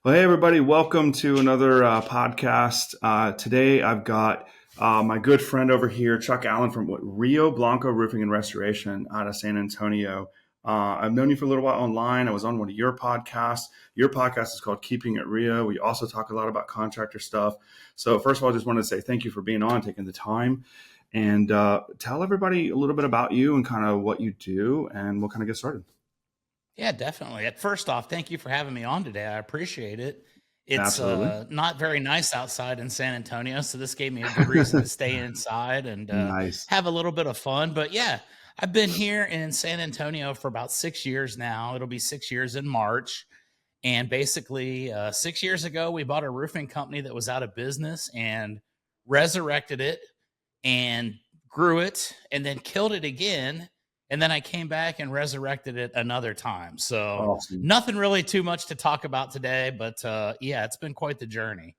Well, hey, everybody, welcome to another podcast. Today I've got my good friend over here, Chuck Allen from Rio Blanco Roofing and Restoration out of San Antonio. I've known you for a little while online. I was on one of your podcasts. Your podcast is called Keeping It Rio. We also talk a lot about contractor stuff. So first of all, I just wanted to say thank you for being on, taking the time, and tell everybody a little bit about you and kind of what you do, and we'll kind of get started. Yeah, definitely. First off, thank you for having me on today. I appreciate it. It's Absolutely. not very nice outside in San Antonio, so this gave me a good reason to stay inside and Nice. have a little bit of fun. But yeah, I've been here in San Antonio for about 6 years now. It'll be 6 years in March. And basically, 6 years ago, we bought a roofing company that was out of business and resurrected it and grew it and then killed it again. And then I came back and resurrected it another time. So Awesome. nothing really too much to talk about today, but yeah, it's been quite the journey.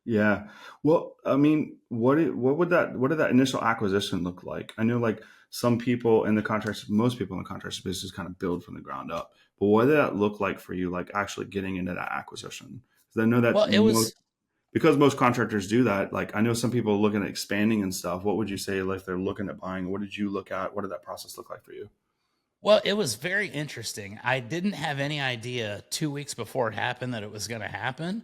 Yeah. Well, I mean, what did that initial acquisition look like? I know like some people in the contracts, most people in the contracts business kind of build from the ground up. But what did that look like for you, like actually getting into that acquisition? Because I know that Well, it was because most contractors do that. Like I know some people are looking at expanding and stuff. What would you say like if they're looking at buying? What did you look at? What did that process look like for you? it was very interesting. I didn't have any idea 2 weeks before it happened that it was going to happen.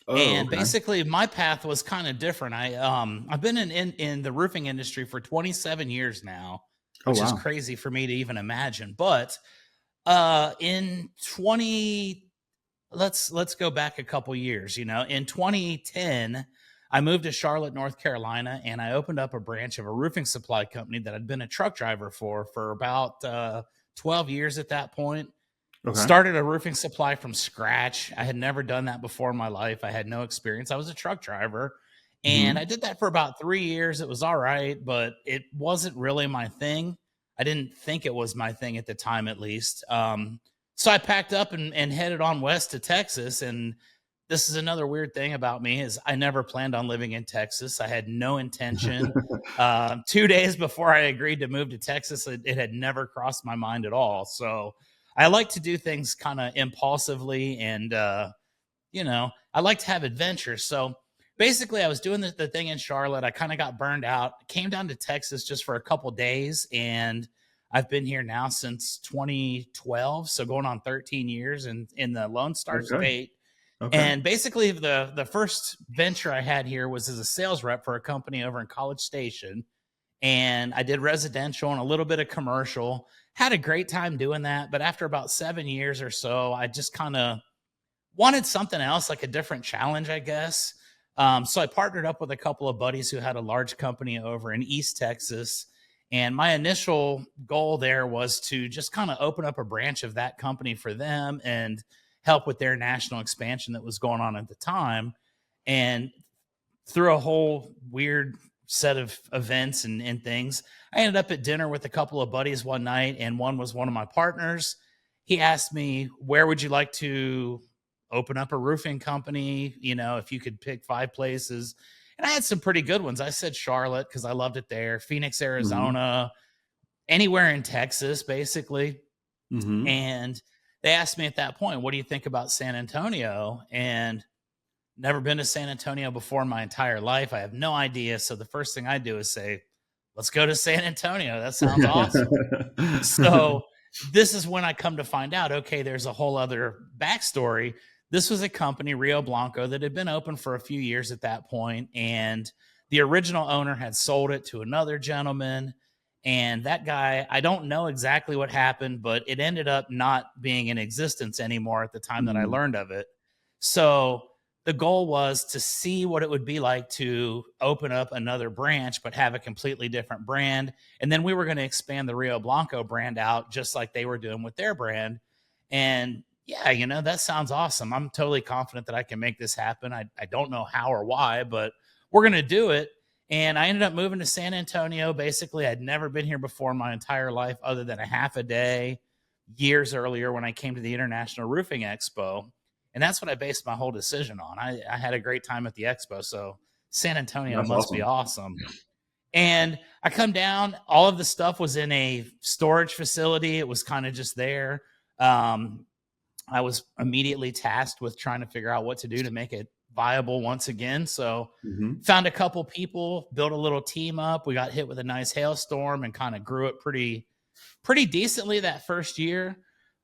Oh, And okay. basically my path was kind of different. I've been in the roofing industry for 27 years now, Oh, which is wow. crazy for me to even imagine. But in 20 let's go back a couple years. In 2010, I moved to Charlotte, North Carolina, and I opened up a branch of a roofing supply company that I'd been a truck driver for about 12 years at that point. Okay. Started a roofing supply from scratch. I had never done that before in my life. I had no experience. I was a truck driver, and I Hmm. did that for about 3 years. It was all right, but it wasn't really my thing. I didn't think it was my thing at the time, at least. So I packed up and headed on west to Texas. And this is another weird thing about me is I never planned on living in Texas. I had no intention. 2 days before I agreed to move to Texas, it had never crossed my mind at all. So I like to do things kind of impulsively, and I like to have adventures. So basically, I was doing the thing in Charlotte. I kind of got burned out. Came down to Texas just for a couple days, and I've been here now since 2012, so going on 13 years in the Lone Star Okay. State. Okay. And basically, the first venture I had here was as a sales rep for a company over in College Station, and I did residential and a little bit of commercial. Had a great time doing that, but after about 7 years or so, I just kind of wanted something else, like a different challenge, I guess. So I partnered up with a couple of buddies who had a large company over in East Texas. And my initial goal there was to just kind of open up a branch of that company for them and help with their national expansion that was going on at the time. And through a whole weird set of events and things, I ended up at dinner with a couple of buddies one night, and one was one of my partners. He asked me, where would you like to open up a roofing company? If you could pick 5 places. And I had some pretty good ones. I said Charlotte because I loved it there, Phoenix, Hmm. Arizona, anywhere in Texas, basically. Hmm. And they asked me at that point, what do you think about San Antonio? And never been to San Antonio before in my entire life. I have no idea. So the first thing I do is say, let's go to San Antonio. That sounds awesome. So this is when I come to find out, okay, there's a whole other backstory. This was a company, Rio Blanco, that had been open for a few years at that point, and the original owner had sold it to another gentleman. And that guy, I don't know exactly what happened, but it ended up not being in existence anymore at the time that I Mm. learned of it. So the goal was to see what it would be like to open up another branch, but have a completely different brand. And then we were going to expand the Rio Blanco brand out just like they were doing with their brand. And yeah, that sounds awesome. I'm totally confident that I can make this happen. I don't know how or why, but we're going to do it. And I ended up moving to San Antonio. Basically, I'd never been here before in my entire life, other than a half a day years earlier when I came to the International Roofing Expo. And that's what I based my whole decision on. I had a great time at the expo. So San Antonio That's must be awesome. awesome. And I come down, all of the stuff was in a storage facility. It was kind of just there. Um, I was immediately tasked with trying to figure out what to do to make it viable once again. So Mm-hmm. found a couple people, built a little team up. We got hit with a nice hailstorm and kind of grew it pretty decently that first year.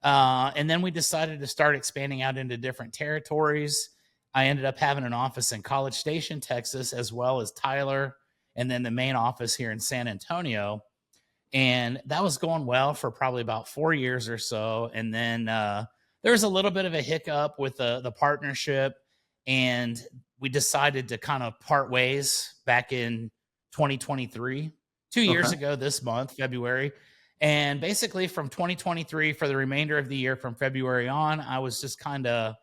And then we decided to start expanding out into different territories. I ended up having an office in College Station, Texas, as well as Tyler, and then the main office here in San Antonio. And that was going well for probably about 4 years or so. And then there was a little bit of a hiccup with the partnership, and we decided to kind of part ways back in 2023, 2 years Okay. ago this month, February. And basically from 2023 for the remainder of the year, from February on, I was just kind of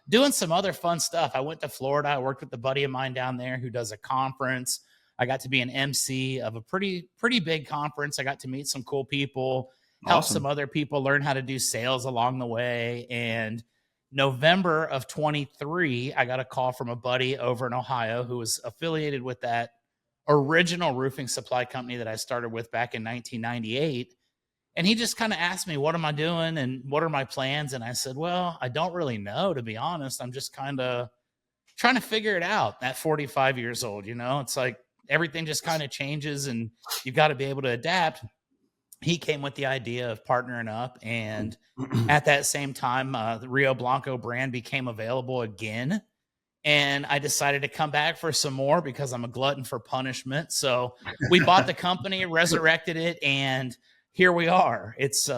doing some other fun stuff. I went to Florida. I worked with a buddy of mine down there who does a conference. I got to be an MC of a pretty big conference. I got to meet some cool people, help some Awesome. other people learn how to do sales along the way. And November of 23, I got a call from a buddy over in Ohio who was affiliated with that original roofing supply company that I started with back in 1998. And he just kind of asked me, what am I doing and what are my plans? And I said, well, I don't really know, to be honest. I'm just kind of trying to figure it out at 45 years old. It's like everything just kind of changes and you've got to be able to adapt. He came with the idea of partnering up. And at that same time, the Rio Blanco brand became available again. And I decided to come back for some more because I'm a glutton for punishment. So we bought the company, resurrected it, and here we are. It's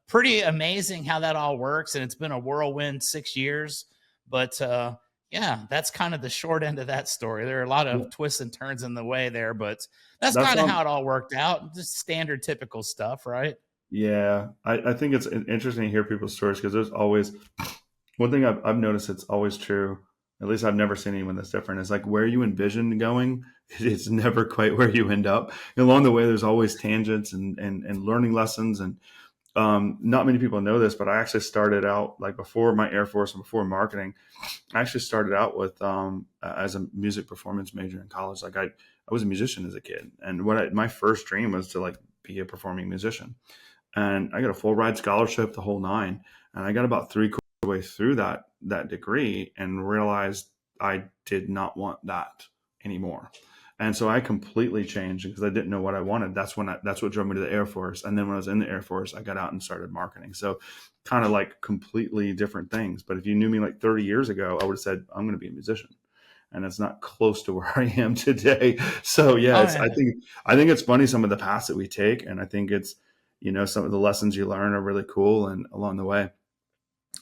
pretty amazing how that all works. And it's been a whirlwind 6 years. But yeah, that's kind of the short end of that story. There are a lot of twists and turns in the way there, but that's That's kind of on. how it all worked out. Just standard, typical stuff, right? Yeah, I think it's interesting to hear people's stories because there's always one thing I've noticed. It's always true. At least I've never seen anyone that's different. It's like where you envision going, it's never quite where you end up. And along the way, there's always tangents and learning lessons. And not many people know this, but I actually started out like before my Air Force and before marketing. I actually started out with as a music performance major in college. Like I was a musician as a kid, and my first dream was to like be a performing musician. And I got a full ride scholarship, the whole nine. And I got about three-quarters of the way through that degree and realized I did not want that anymore. And so I completely changed because I didn't know what I wanted. That's what drove me to the Air Force. And then when I was in the Air Force, I got out and started marketing. So kind of like completely different things. But if you knew me like 30 years ago, I would have said, I'm going to be a musician. And it's not close to where I am today. So yeah, Oh, it's yeah. I think it's funny some of the paths that we take. And I think it's, some of the lessons you learn are really cool and along the way.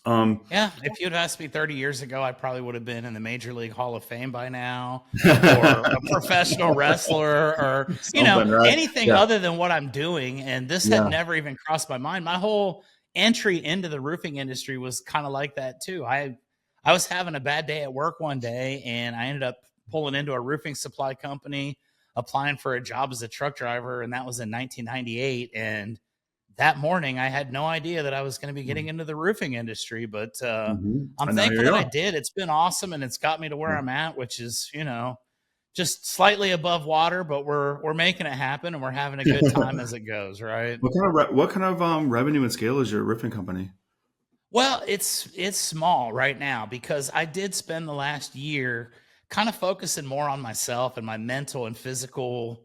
Yeah, if you'd asked me 30 years ago, I probably would have been in the Major League Hall of Fame by now, or a professional wrestler, or Something, right? anything Yeah. other than what I'm doing. And this had Yeah. never even crossed my mind. My whole entry into the roofing industry was kind of like that too. I was having a bad day at work one day, and I ended up pulling into a roofing supply company, applying for a job as a truck driver, and that was in 1998. And that morning, I had no idea that I was going to be getting into the roofing industry, but Mm-hmm. I'm And now thankful here you that I are. did. It's been awesome, and it's got me to where Yeah. I'm at, which is, just slightly above water, but we're making it happen, and we're having a good time as it goes, right? What kind of revenue and scale is your roofing company? Well, it's small right now because I did spend the last year kind of focusing more on myself and my mental and physical.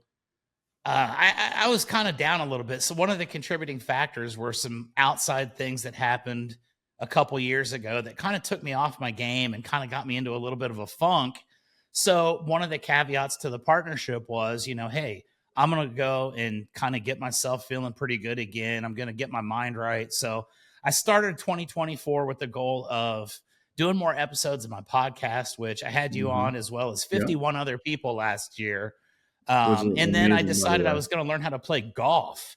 I was kind of down a little bit. So one of the contributing factors were some outside things that happened a couple years ago that kind of took me off my game and kind of got me into a little bit of a funk. So one of the caveats to the partnership was, hey, I'm going to go and kind of get myself feeling pretty good again. I'm going to get my mind right. So I started 2024 with the goal of doing more episodes of my podcast, which I had you Mm-hmm. on as well as Yeah. 51 other people last year. Which is And then I amazing, by the decided I way. was going to learn how to play golf.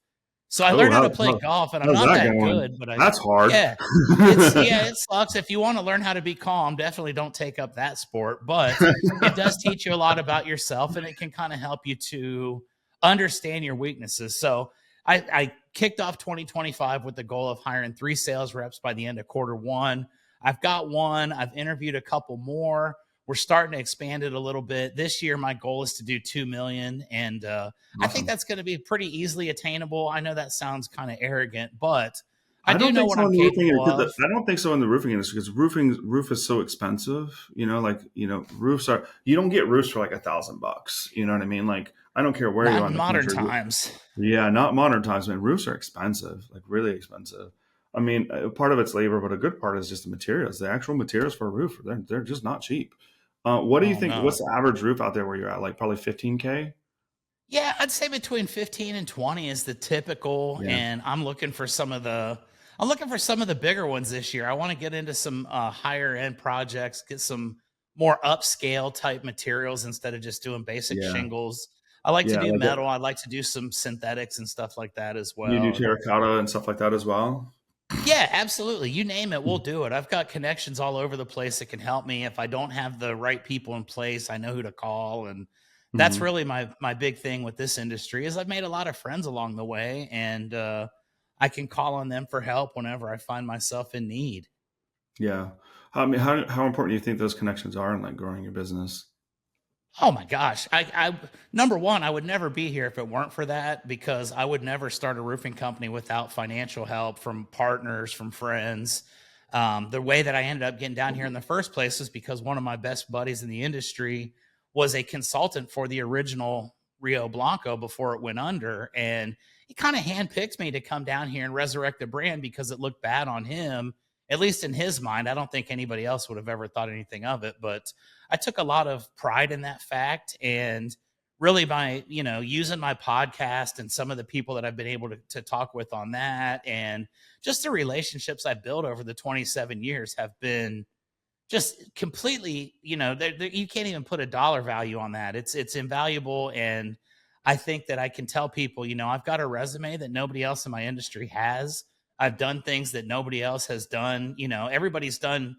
So I Oh, learned how to play golf, and I'm how's not that that going? good, but That's hard. yeah, it sucks. If you want to learn how to be calm, definitely don't take up that sport, but it does teach you a lot about yourself, and it can kind of help you to understand your weaknesses. So I kicked off 2025 with the goal of hiring 3 sales reps by the end of quarter one. I've got one. I've interviewed a couple more. We're starting to expand it a little bit. This year, my goal is to do 2 million. And I think Awesome. that's going to be pretty easily attainable. I know that sounds kind of arrogant, but I I do don't know think what so I'm in the roofing capable industry. of. I don't think so in the roofing industry because roof is so expensive. Like roofs are. You don't get roofs for like $1,000. You know what I mean? Like I don't care where you Not are in in the modern country. times. Yeah, not modern times, man. Roofs are expensive, like really expensive. I mean, part of it's labor, but a good part is just the materials. The actual materials for a roof, they're just not cheap. What do you Oh think? no. What's the average roof out there where you're at? Like probably 15K. Yeah, I'd say between 15 and 20 is the typical, Yeah, and I'm looking for some of the bigger ones this year. I want to get into some higher end projects, get some more upscale type materials instead of just doing basic yeah, shingles. I like to yeah. do Like metal. I like to do some synthetics and stuff like that as you do well. terracotta and stuff like that as well. Yeah, absolutely. You name it, we'll do it. I've got connections all over the place that can help me. If I don't have the right people in place, I know who to call. And that's Hmm. really my big thing with this industry is I've made a lot of friends along the way, and I can call on them for help whenever I find myself in need. Yeah. I mean, how important do you think those connections are in like growing your business? Oh my gosh. Number one, I would never be here if it weren't for that because I would never start a roofing company without financial help from partners, from friends. The way that I ended up getting down here in the first place was because one of my best buddies in the industry was a consultant for the original Rio Blanco before it went under. And he kind of handpicked me to come down here and resurrect the brand because it looked bad on him, at least in his mind. I don't think anybody else would have ever thought anything of it, but I took a lot of pride in that fact. And really by, using my podcast and some of the people that I've been able to talk with on that and just the relationships I built over the 27 years have been just completely, you can't even put a dollar value on that. It's invaluable. And I think that I can tell people, I've got a resume that nobody else in my industry has. I've done things that nobody else has done. Everybody's done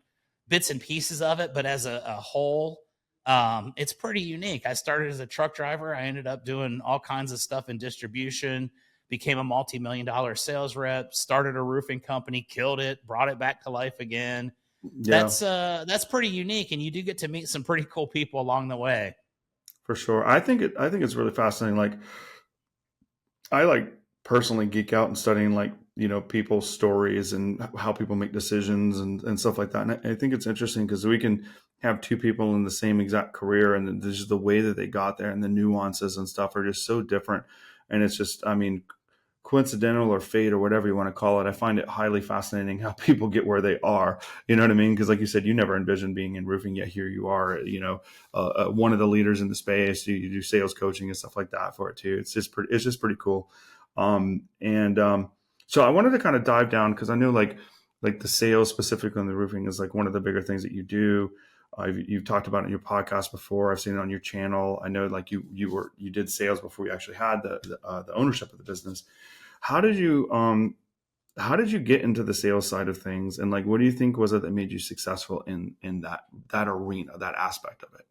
bits and pieces of it, but as a whole, it's pretty unique. I started as a truck driver. I ended up doing all kinds of stuff in distribution, became a multi-million-dollar sales rep, started a roofing company, killed it, brought it back to life again. Yeah, That's pretty unique, and you do get to meet some pretty cool people along the way. for sure. I think it's really fascinating. Like I like personally geek out and studying like people's stories and how people make decisions and stuff like that. And I think it's interesting because we can have two people in the same exact career and just the way that they got there and the nuances and stuff are just so different. And it's just, I mean, coincidental or fate or whatever you want to call it. I find it highly fascinating how people get where they are. You know what I mean? Because like you said, you never envisioned being in roofing, yet here you are. One of the leaders in the space. You do sales coaching and stuff like that for it too. It's just pretty cool. And So I wanted to kind of dive down because I know like the sales specifically on the roofing is like one of the bigger things that you do. You've talked about it in your podcast before. I've seen it on your channel. I know like you did sales before you actually had the ownership of the business. How did you how did you get into the sales side of things, and like what do you think was it that made you successful in that arena, that aspect of it?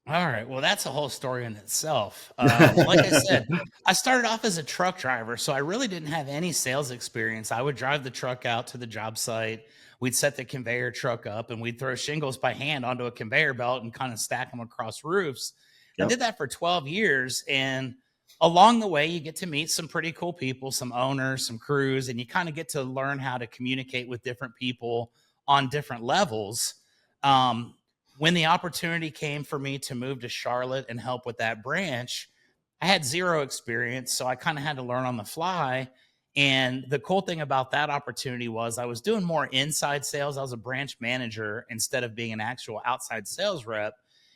All right. Well, that's a whole story in itself. Like I said, I started off as a truck driver, so I really didn't have any sales experience. I would drive the truck out to the job site. We'd set the conveyor truck up and we'd throw shingles by hand onto a conveyor belt and kind of stack them across roofs. I did Yep. that for 12 years. And along the way, you get to meet some pretty cool people, some owners, some crews, and you kind of get to learn how to communicate with different people on different levels. Um, when the opportunity came for me to move to Charlotte and help with that branch, I had zero experience. So I kind of had to learn on the fly. And the cool thing about that opportunity was I was doing more inside sales. I was a branch manager instead of being an actual outside sales rep.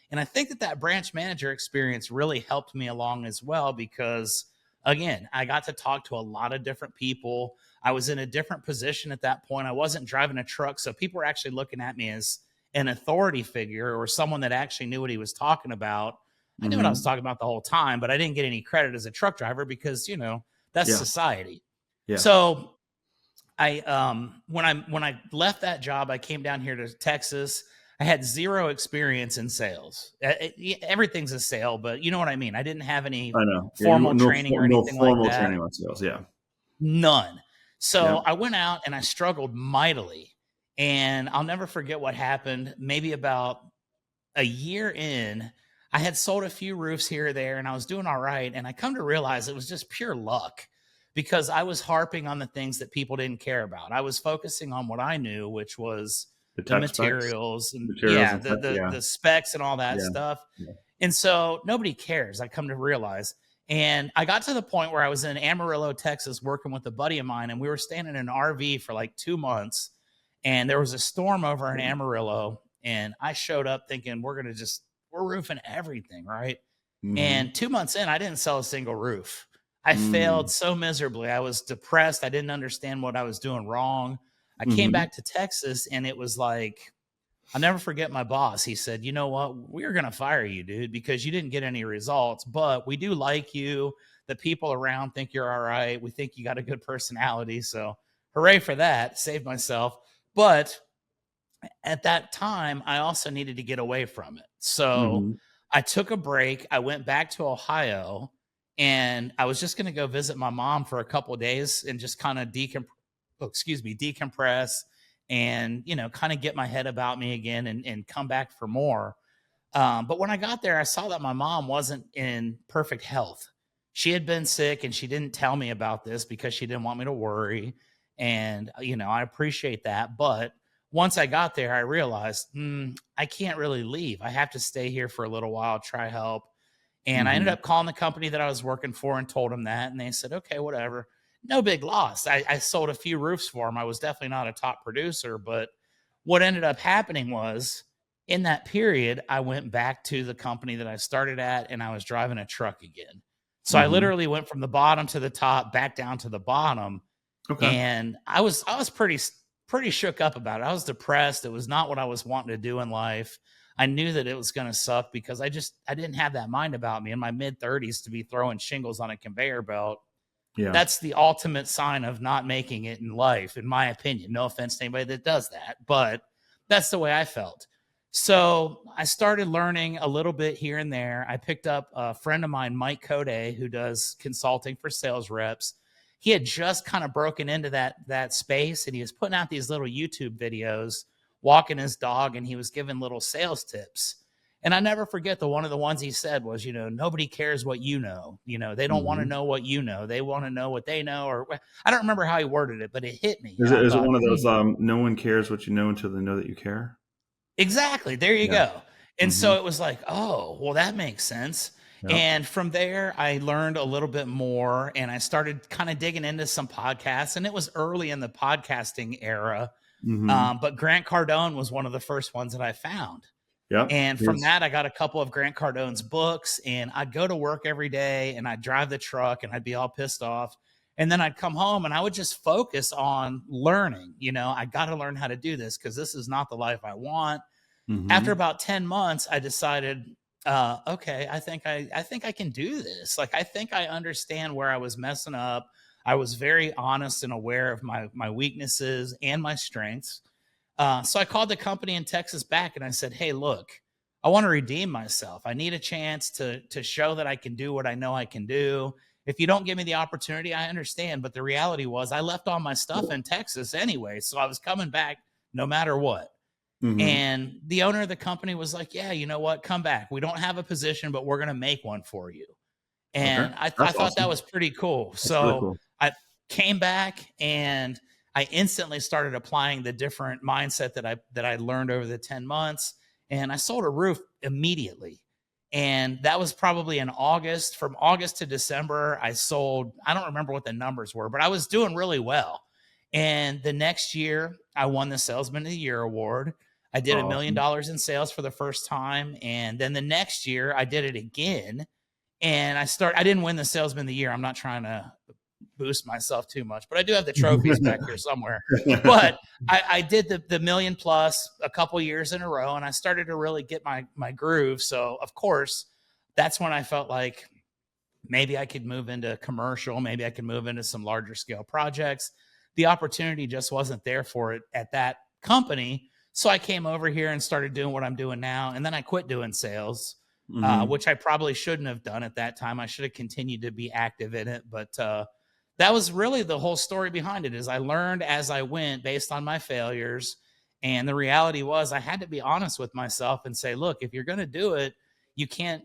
And I think that that branch manager experience really helped me along as well because, again, I got to talk to a lot of different people. I was in a different position at that point. I wasn't driving a truck. So people were actually looking at me as an authority figure or someone that actually knew what he was talking about. I knew what I was Hmm. talking about the whole time, but I didn't get any credit as a truck driver because, that's Yeah. society. Yeah. So when I left that job, I came down here to Texas. I had zero experience in sales. Everything's a sale, but you know what I mean? I didn't have any I know. Yeah. formal training or No anything like formal that. training on sales. Yeah. None. So Yeah. I went out and I struggled mightily. And I'll never forget what happened. Maybe about a year in, I had sold a few roofs here or there and I was doing all right. And I come to realize it was just pure luck because I was harping on the things that people didn't care about. I was focusing on what I knew, which was The the tech specs, materials and materials and the tech. the Yeah. the specs and all that Yeah. stuff. Yeah. And so nobody cares. I come to realize. And I got to the point where I was in Amarillo, Texas, working with a buddy of mine, and we were staying in an RV for like 2 months. And there was a storm over in Amarillo, and I showed up thinking we're roofing everything, right? Mm-hmm. And 2 months in, I didn't sell a single roof. I Mm-hmm. failed so miserably. I was depressed. I didn't understand what I was doing wrong. I came Mm-hmm. back to Texas, and it was like, I'll never forget my boss. He said, "You know what? We're going to fire you, dude, because you didn't get any results, but we do like you. The people around think you're all right. We think you got a good personality. So, hooray for that. Saved myself." But at that time, I also needed to get away from it. So, Mm-hmm. I took a break. I went back to Ohio, and I was just going to go visit my mom for a couple of days and just kind of decompress and, kind of get my head about me again and come back for more. But when I got there, I saw that my mom wasn't in perfect health. She had been sick, and she didn't tell me about this because she didn't want me to worry. And, I appreciate that. But once I got there, I realized, I can't really leave. I have to stay here for a little while, try help. And I ended Mm-hmm. up calling the company that I was working for and told them that. And they said, okay, whatever. No big loss. I sold a few roofs for them. I was definitely not a top producer. But what ended up happening was, in that period, I went back to the company that I started at, and I was driving a truck again. So I Mm-hmm. literally went from the bottom to the top, back down to the bottom. Okay. And I was pretty shook up about it. I was depressed. It was not what I was wanting to do in life. I knew that it was going to suck because I didn't have that mind about me in my mid 30s to be throwing shingles on a conveyor belt. Yeah. That's the ultimate sign of not making it in life, in my opinion. No offense to anybody that does that, but that's the way I felt. So I started learning a little bit here and there. I picked up a friend of mine, Mike Code, who does consulting for sales reps. He had just kind of broken into that space, and he was putting out these little YouTube videos, walking his dog, and he was giving little sales tips. And I never forget one of the ones he said was, nobody cares what you know. They don't want to Mm-hmm. know what you know. They want to know what they know. Or I don't remember how he worded it, but it hit me. Is And it I is it thought, one of those no one cares what you know until they know that you care? exactly. There you Yeah. go. And Mm-hmm. so it was like, oh, well, that makes sense. Yep. And from there, I learned a little bit more, and I started kind of digging into some podcasts. And it was early in the podcasting era. Mm-hmm. But Grant Cardone was one of the first ones that I found. Yep. And from Yes. that, I got a couple of Grant Cardone's books, and I'd go to work every day, and I'd drive the truck, and I'd be all pissed off. And then I'd come home, and I would just focus on learning. I got to learn how to do this because this is not the life I want. After Mm-hmm. about 10 months, I decided, okay, I think I can do this. Like, I think I understand where I was messing up. I was very honest and aware of my weaknesses and my strengths. So I called the company in Texas back, and I said, "Hey, look, I want to redeem myself. I need a chance to show that I can do what I know I can do. If you don't give me the opportunity, I understand." But the reality was, I left all my stuff in Texas anyway, so I was coming back no matter what. Mm-hmm. And the owner of the company was like, "Yeah, you know what? Come back. We don't have a position, but we're going to make one for you." Okay. And I That's thought that awesome. was pretty cool. That's really So cool. I came back, and I instantly started applying the different mindset that I learned over the 10 months. And I sold a roof immediately. And that was probably in August. From August to December, I sold, I don't remember what the numbers were, but I was doing really well. And the next year, I won the Salesman of the Year award. I did $1 million Awesome. in sales for the first time. And then the next year, I did it again. And I didn't win the Salesman of the Year. I'm not trying to boost myself too much, but I do have the trophies back here somewhere. But I did the million plus a couple years in a row, and I started to really get my groove. So of course, that's when I felt like maybe I could move into commercial, maybe I could move into some larger scale projects. The opportunity just wasn't there for it at that company. So I came over here and started doing what I'm doing now. And then I quit doing sales, Mm-hmm. which I probably shouldn't have done at that time. I should have continued to be active in it. But that was really the whole story behind it. Is I learned as I went based on my failures. And the reality was I had to be honest with myself and say, look, if you're going to do it, you can't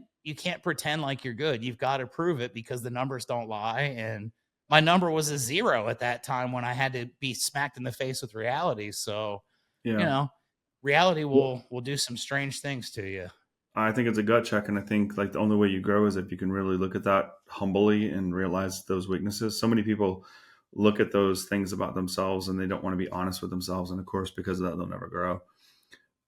pretend like you're good. You've got to prove it because the numbers don't lie. And my number was a 0 at that time when I had to be smacked in the face with reality. So, you Yeah. know, reality Well, will do some strange things to you. I think it's a gut check, and I think like the only way you grow is if you can really look at that humbly and realize those weaknesses. So many people look at those things about themselves and they don't want to be honest with themselves, and of course, because of that, they'll never grow.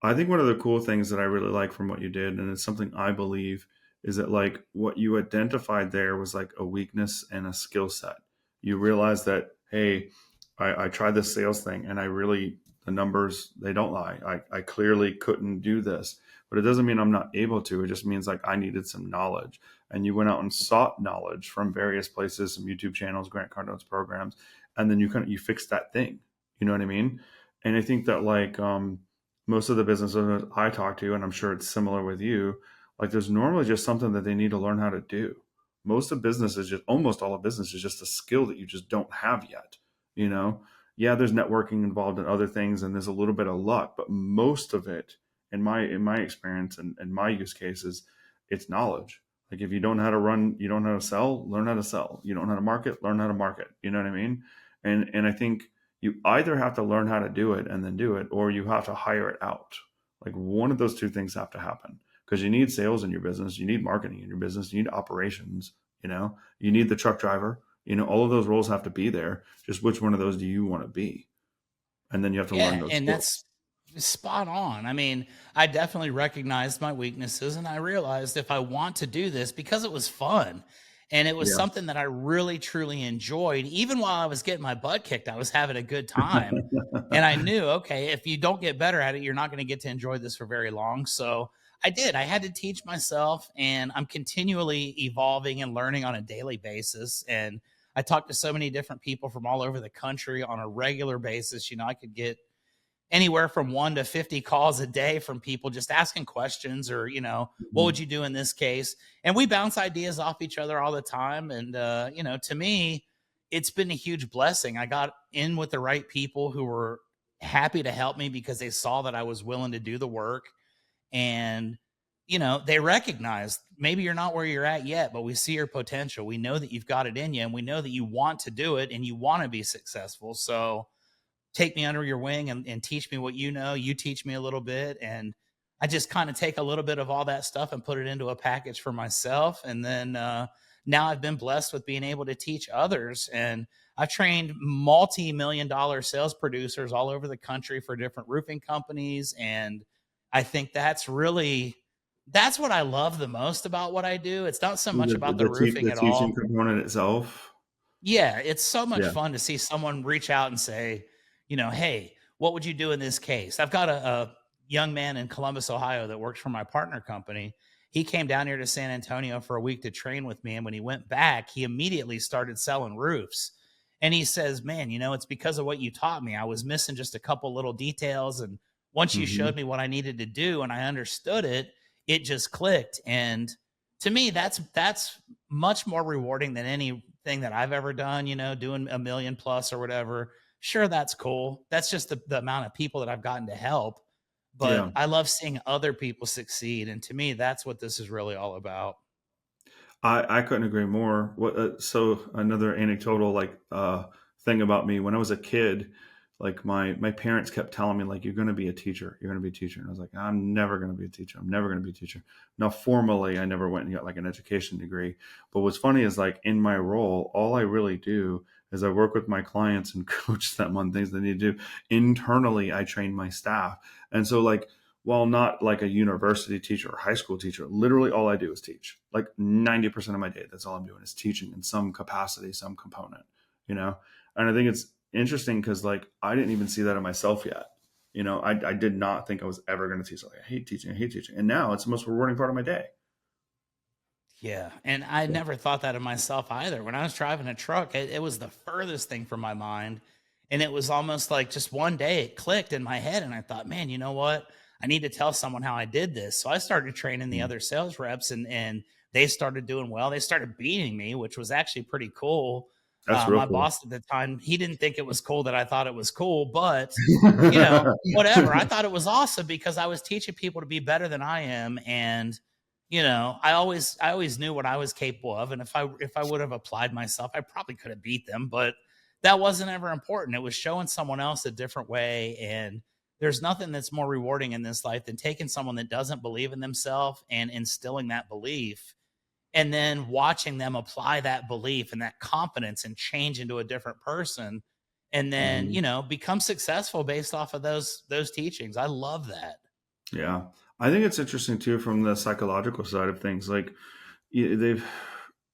I think one of the cool things that I really like from what you did, and it's something I believe, is that like what you identified there was like a weakness and a skill set. You realize that, hey, I tried this sales thing and I really, the numbers, they don't lie. I clearly couldn't do this, but it doesn't mean I'm not able to. It just means like I needed some knowledge. And you went out and sought knowledge from various places, some YouTube channels, Grant Cardone's programs, and then you fixed that thing. You know what I mean? And I think that like, most of the business owners I talk to, and I'm sure it's similar with you, like there's normally just something that they need to learn how to do. Most of business is just almost all of business is just a skill that you just don't have yet. You know, yeah, there's networking involved in other things, and there's a little bit of luck, but most of it, in my experience and my use cases, it's knowledge. Like if you don't know how to run, you don't know how to sell, learn how to sell. You don't know how to market, learn how to market. You know what I mean? And I think you either have to learn how to do it and then do it, or you have to hire it out. Like one of those two things have to happen because you need sales in your business, you need marketing in your business, you need operations, you need the truck driver, all of those roles have to be there. Just which one of those do you want to be? And then you have to learn Yeah, those and skills. that's spot on. I mean, I definitely recognized my weaknesses and I realized if I want to do this because it was fun and it was Yeah. something that I really truly enjoyed, even while I was getting my butt kicked, I was having a good time. And I knew, okay, if you don't get better at it, you're not going to get to enjoy this for very long. So I did. I had to teach myself, and I'm continually evolving and learning on a daily basis. And I talk to so many different people from all over the country on a regular basis. I could get anywhere from 1 to 50 calls a day from people just asking questions or, what would Mhm. you do in this case? And we bounce ideas off each other all the time. And, to me, it's been a huge blessing. I got in with the right people who were happy to help me because they saw that I was willing to do the work. And, they recognized maybe you're not where you're at yet, but we see your potential. We know that you've got it in you and we know that you want to do it and you want to be successful. So, take me under your wing and teach me what you know. You teach me a little bit. And I just kind of take a little bit of all that stuff and put it into a package for myself. And then now I've been blessed with being able to teach others. And I've trained multi-million-dollar sales producers all over the country for different roofing companies. And I think that's what I love the most about what I do. It's not so much The, about the the, te- roofing the at teaching all. component itself. Yeah, it's so much Yeah. fun to see someone reach out and say, "Hey, what would you do in this case?" I've got a young man in Columbus, Ohio that works for my partner company. He came down here to San Antonio for a week to train with me. And when he went back, he immediately started selling roofs. And he says, "Man, it's because of what you taught me. I was missing just a couple little details. And once you Hmm. showed me what I needed to do and I understood it, it just clicked." And to me, that's much more rewarding than anything that I've ever done, doing a million plus or whatever. Sure, that's cool. That's just the amount of people that I've gotten to help. But Yeah. I love seeing other people succeed. And to me, that's what this is really all about. I couldn't agree more. So another anecdotal thing about me when I was a kid, like my parents kept telling me like you're going to be a teacher, you're going to be a teacher, and I was like I'm never going to be a teacher, I'm never going to be a teacher. Now formally, I never went and got like an education degree, but what's funny is like in my role, all I really do is I work with my clients and coach them on things they need to do. Internally, I train my staff, and so like while not like a university teacher or high school teacher, literally all I do is teach. Like 90% of my day, that's all I'm doing is teaching in some capacity, some component, you know? And I think it's interesting because like I didn't even see that in myself yet. I did not think I was ever going to teach. Like, I hate teaching, I hate teaching. And now it's the most rewarding part of my day. Yeah. And I Yeah. never thought that of myself either. When I was driving a truck, it was the furthest thing from my mind. And it was almost like just one day it clicked in my head. And I thought, man, you know what? I need to tell someone how I did this. So I started training the Mm. other sales reps and they started doing well. They started beating me, which was actually pretty cool. That's real My cool. boss at the time, he didn't think it was cool that I thought it was cool, but whatever. I thought it was awesome because I was teaching people to be better than I am. And, I always knew what I was capable of, and if I would have applied myself, I probably could have beat them, but that wasn't ever important. It was showing someone else a different way, and there's nothing that's more rewarding in this life than taking someone that doesn't believe in themselves and instilling that belief, and then watching them apply that belief and that confidence and change into a different person, and then, Mhm. become successful based off of those teachings. I love that. Yeah. I think it's interesting too from the psychological side of things. Like they've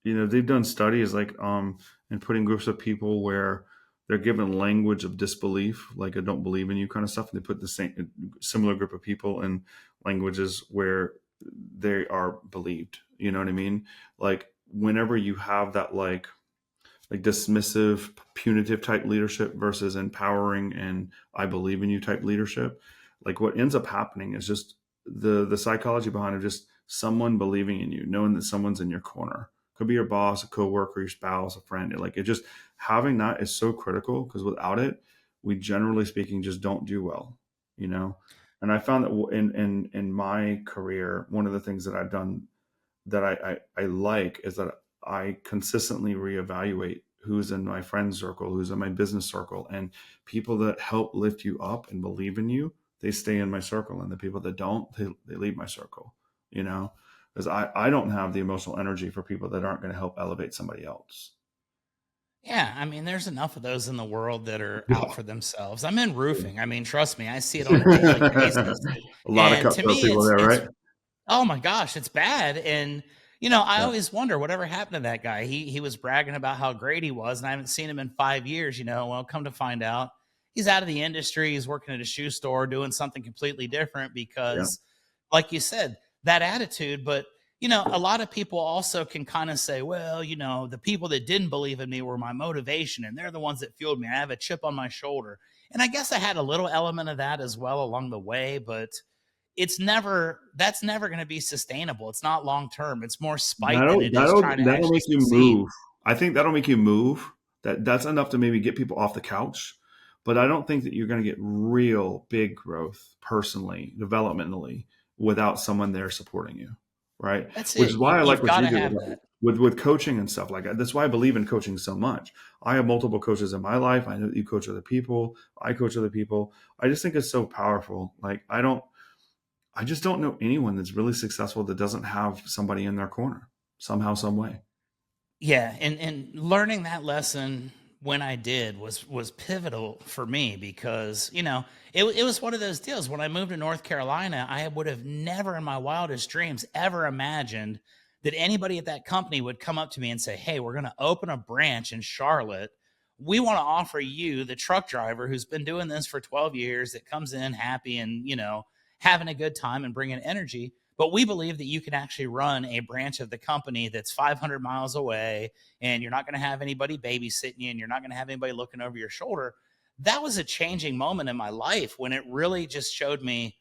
they've done studies like and putting groups of people where they're given language of disbelief, like I don't believe in you kind of stuff, and they put the same similar group of people in languages where they are believed. You know what I mean? Like whenever you have that like dismissive, punitive type leadership versus empowering and I believe in you type leadership, like what ends up happening is just the psychology behind it, just someone believing in you, knowing that someone's in your corner. Could be your boss, a coworker, your spouse, a friend. Like it just having that is so critical because without it, we generally speaking just don't do well, you know. And I found that in my career, one of the things that I've done that I like is that I consistently reevaluate who's in my friend circle, who's in my business circle, and people that help lift you up and believe in you, they stay in my circle, and the people that don't, they leave my circle, you know, because I don't have the emotional energy for people that aren't going to help elevate somebody else. Yeah, I mean, there's enough of those in the world that are out Yeah. for themselves. I'm in roofing. I mean, trust me, I see it on a daily basis. A lot of And to cutthroat me, people it's there, it's right? oh my gosh, it's bad. And I Yeah, always wonder whatever happened to that guy. He was bragging about how great he was, and I haven't seen him in 5 years. Well, come to find out, he's out of the industry. He's working at a shoe store, doing something completely different yeah. because, like you said, that attitude. But a lot of people also can kind of say, well, the people that didn't believe in me were my motivation, and they're the ones that fueled me. I have a chip on my shoulder, and I guess I had a little element of that as well along the way, but that's never going to be sustainable. It's not long term. It's more spite than That'll it is that'll trying to that'll actually make you succeed. move. I think that'll make you move. That's enough to maybe get people off the couch. But I don't think that you're going to get real big growth personally, developmentally, without someone there supporting you, right? That's Which it. is why I like You've what got you to do have that. with coaching and stuff like that. That's why I believe in coaching so much. I have multiple coaches in my life. I know that you coach other people. I coach other people. I just think it's so powerful. Like I just don't know anyone that's really successful that doesn't have somebody in their corner somehow, some way. Yeah, and learning that lesson when I did was pivotal for me because it was one of those deals. When I moved to North Carolina, I would have never in my wildest dreams ever imagined that anybody at that company would come up to me and say, "Hey, we're going to open a branch in Charlotte. We want to offer you, the truck driver who's been doing this for 12 years, that comes in happy and having a good time and bringing energy." But we believe that you can actually run a branch of the company that's 500 miles away, and you're not going to have anybody babysitting you, and you're not going to have anybody looking over your shoulder. That was a changing moment in my life when it really just showed me,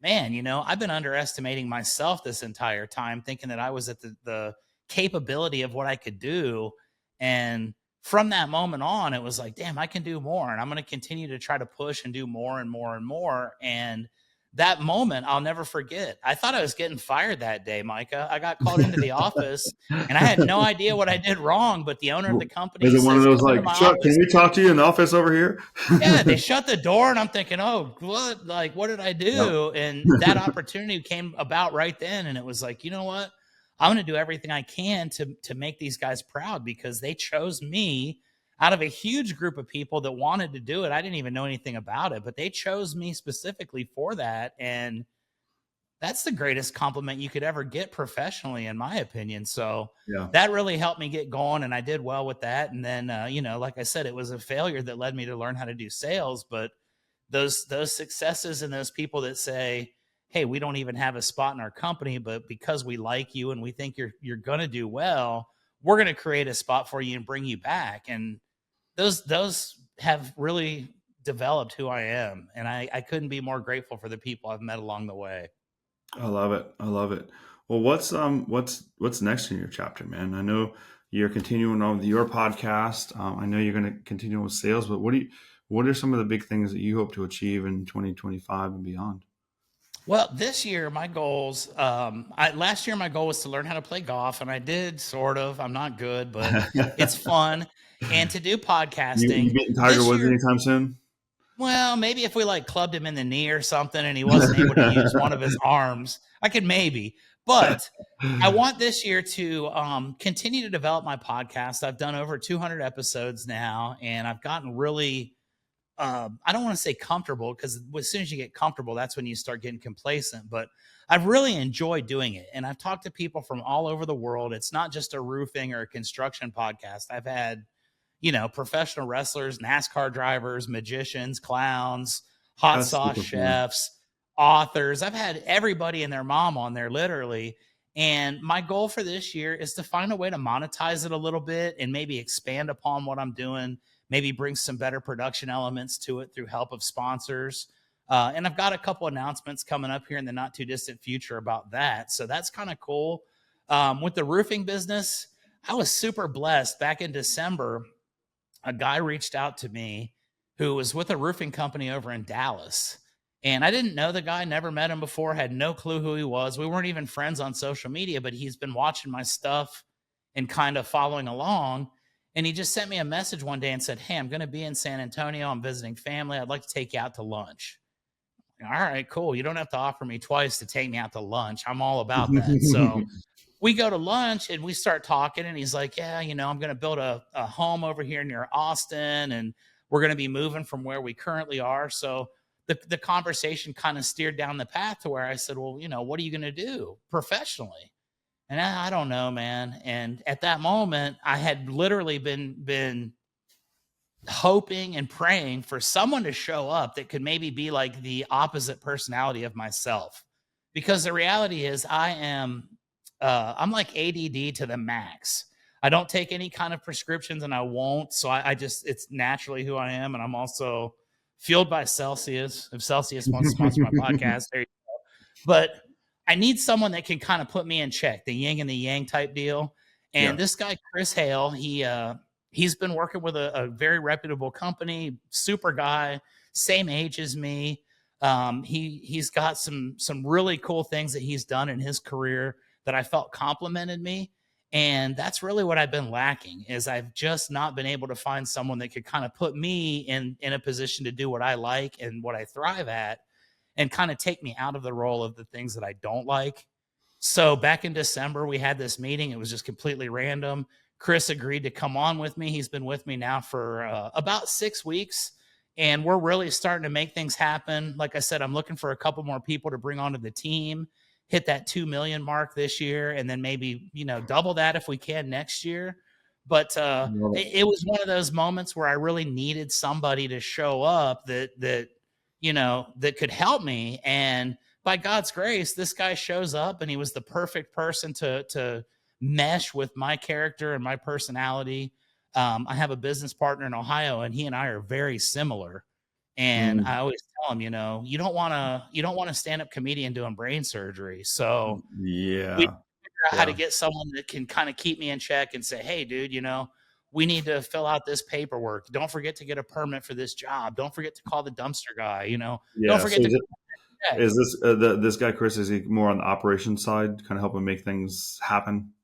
man, I've been underestimating myself this entire time, thinking that I was at the capability of what I could do. And from that moment on, it was like, damn, I can do more. And I'm going to continue to try to push and do more and more and more. And that moment, I'll never forget. I thought I was getting fired that day, Micah. I got called into the office and I had no idea what I did wrong. But the owner of the Is company it one of says, those come into like, my Chuck, can office. we talk to you in the office over here? Yeah, they shut the door and I'm thinking, "Oh, what? Like, what did I Yep. do?" And that opportunity came about right then, and it was like, "You know what? I'm going to do everything I can to make these guys proud because they chose me out of a huge group of people that wanted to do it. I didn't even know anything about it, but they chose me specifically for that, and that's the greatest compliment you could ever get professionally, in my opinion. So Yeah. that really helped me get going, and I did well with that. And then, like I said, it was a failure that led me to learn how to do sales. But those successes and those people that say, "Hey, we don't even have a spot in our company, but because we like you and we think you're gonna do well, we're gonna create a spot for you and bring you back." And those have really developed who I am, and I couldn't be more grateful for the people I've met along the way. I love it. I love it. Well, what's next in your chapter, man? I know you're continuing on with your podcast. I know you're going to continue with sales, but what are some of the big things that you hope to achieve in 2025 and beyond? Well, this year my goals. Last year my goal was to learn how to play golf, and I did sort of. I'm not good, but it's fun. And to do You podcasting beating Tiger this Woods year. anytime soon? Well, maybe if we like clubbed him in the knee or something, and he wasn't able to use one of his arms, I could maybe. But I want this year to continue to develop my podcast. I've done over 200 episodes now, and I've gotten really I don't want to say comfortable, because as soon as you get comfortable, that's when you start getting complacent. But I've really enjoyed doing it. And I've talked to people from all over the world. It's not just a roofing or a construction podcast. I've had, professional wrestlers, NASCAR drivers, magicians, clowns, hot That's sauce super fun. chefs, authors. I've had everybody and their mom on there, literally. And my goal for this year is to find a way to monetize it a little bit and maybe expand upon what I'm doing, maybe bring some better production elements to it through help of sponsors. And I've got a couple announcements coming up here in the not too distant future about that. So that's kind of cool. With the roofing business, I was super blessed. Back in December, a guy reached out to me who was with a roofing company over in Dallas. And I didn't know the guy, never met him before, had no clue who he was. We weren't even friends on social media, but he's been watching my stuff and kind of following along. And he just sent me a message one day and said, "Hey, I'm going to be in San Antonio. I'm visiting family. I'd like to take you out to lunch." All right, cool. You don't have to offer me twice to take me out to lunch. I'm all about that. So we go to lunch and we start talking, and he's like, "Yeah, I'm going to build a home over here near Austin, and we're going to be moving from where we currently are." So the conversation kind of steered down the path to where I said, "Well, what are you going to do professionally?" And I don't know, man. And at that moment, I had literally been hoping and praying for someone to show up that could maybe be like the opposite personality of myself. Because the reality is I'm like ADD to the max. I don't take any kind of prescriptions, and I won't. So I just, it's naturally who I am. And I'm also fueled by Celsius. If Celsius wants to sponsor my podcast, there you go. But I need someone that can kind of put me in check, the yin and the yang type deal. And Yeah. this guy, Chris Hale, he's been working with a very reputable company, super guy, same age as me. He's got some really cool things that he's done in his career that I felt complimented me. And that's really what I've been lacking, is I've just not been able to find someone that could kind of put me in a position to do what I like and what I thrive at, and kind of take me out of the role of the things that I don't like. So back in December, we had this meeting. It was just completely random. Chris agreed to come on with me. He's been with me now for about 6 weeks, and we're really starting to make things happen. Like I said, I'm looking for a couple more people to bring onto the team, hit that 2 million mark this year, and then maybe, double that if we can next year. But Love it. it was one of those moments where I really needed somebody to show up that could help me. And by God's grace, this guy shows up, and he was the perfect person to mesh with my character and my personality. I have a business partner in Ohio, and he and I are very similar. And Mm, I always tell him, you don't want a stand up comedian doing brain surgery. So we yeah. figure out how to Yeah. get someone that can kind of keep me in check and say, "Hey, dude, we need to fill out this paperwork. Don't forget to get a permit for this job. Don't forget to call the dumpster guy. Don't Yeah. forget So to check." is this this guy Chris? Is he more on the operations side, kind of helping make things happen?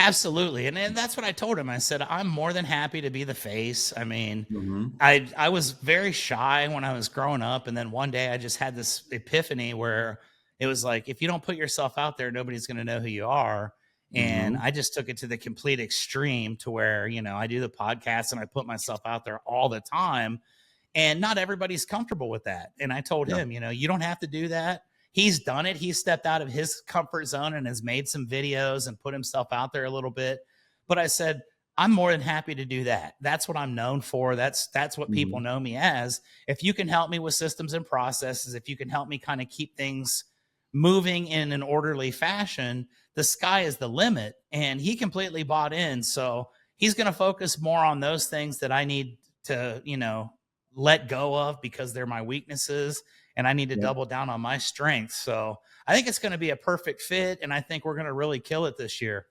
Absolutely. And that's what I told him. I said, "I'm more than happy to be the face." I mean, Hmm. I was very shy when I was growing up. And then one day I just had this epiphany where it was like, if you don't put yourself out there, nobody's going to know who you are. And Hmm. I just took it to the complete extreme to where, I do the podcast and I put myself out there all the time. And not everybody's comfortable with that. And I told Yeah. him, you don't have to do that. He's done it. He's stepped out of his comfort zone and has made some videos and put himself out there a little bit. But I said, I'm more than happy to do that. That's what I'm known for. That's what people Hmm. know me as. If you can help me with systems and processes, if you can help me kind of keep things moving in an orderly fashion, the sky is the limit. And he completely bought in. So he's going to focus more on those things that I need to, let go of because they're my weaknesses, and I need to Yeah. double down on my strengths. So I think it's going to be a perfect fit, and I think we're going to really kill it this year.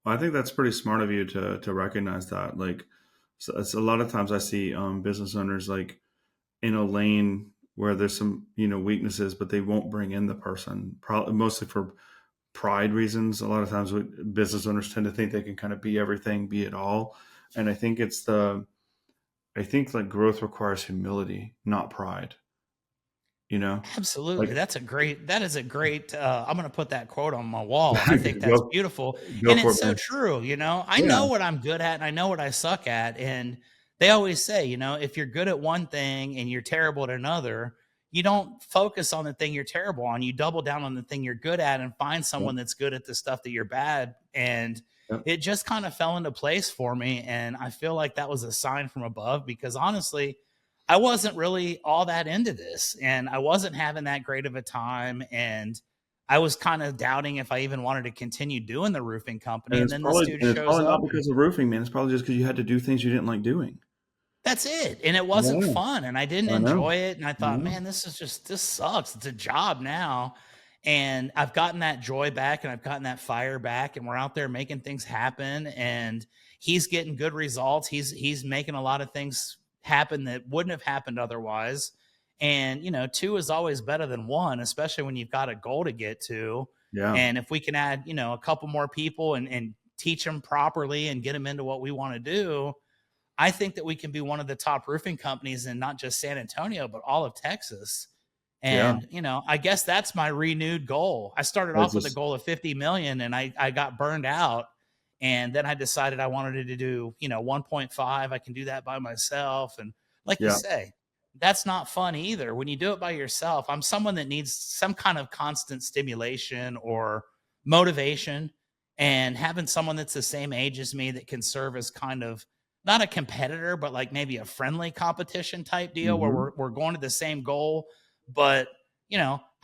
Well, I think that's pretty smart of you to recognize that. Like, so it's a lot of times I see business owners like in a lane. where there's some, weaknesses, but they won't bring in the person, probably mostly for pride reasons. A lot of times business owners tend to think they can kind of be everything, be it all. And I think like growth requires humility, not pride, you know, like Absolutely. That is a great, I'm going to put that quote on my wall. And I think that's go, beautiful. go And for it's it, so man. true. I Yeah. know what I'm good at and I know what I suck at. And they always say, if you're good at one thing and you're terrible at another, you don't focus on the thing you're terrible on. You double down on the thing you're good at and find Yep. someone that's good at the stuff that you're bad. And Yep. it just kind of fell into place for me. And I feel like that was a sign from above because honestly, I wasn't really all that into this and I wasn't having that great of a time. And I was kind of doubting if I even wanted to continue doing the roofing company. And then this dude And it's shows probably not up and because of roofing, man. It's probably just because you had to do things you didn't like doing. that's it. And it wasn't Yeah, fun. And I didn't I know. enjoy it. And I I thought, know. man, this sucks. It's a job now. And I've gotten that joy back and I've gotten that fire back. And we're out there making things happen. And he's getting good results. He's making a lot of things happen that wouldn't have happened otherwise. And two is always better than one, especially when you've got a goal to get to. Yeah. And if we can add, a couple more people and teach them properly and get them into what we want to do, I think that we can be one of the top roofing companies in not just San Antonio, but all of Texas. Yeah. And, I guess that's my renewed goal. I started It's off with a just, goal of 50 million and I got burned out. And then I decided I wanted to do, 1.5. I can do that by myself. And like you yeah. say, that's not fun either. When you do it by yourself, I'm someone that needs some kind of constant stimulation or motivation. And having someone that's the same age as me that can serve as kind of not a competitor, but like maybe a friendly competition type deal where Hmm. we're going to the same goal. But,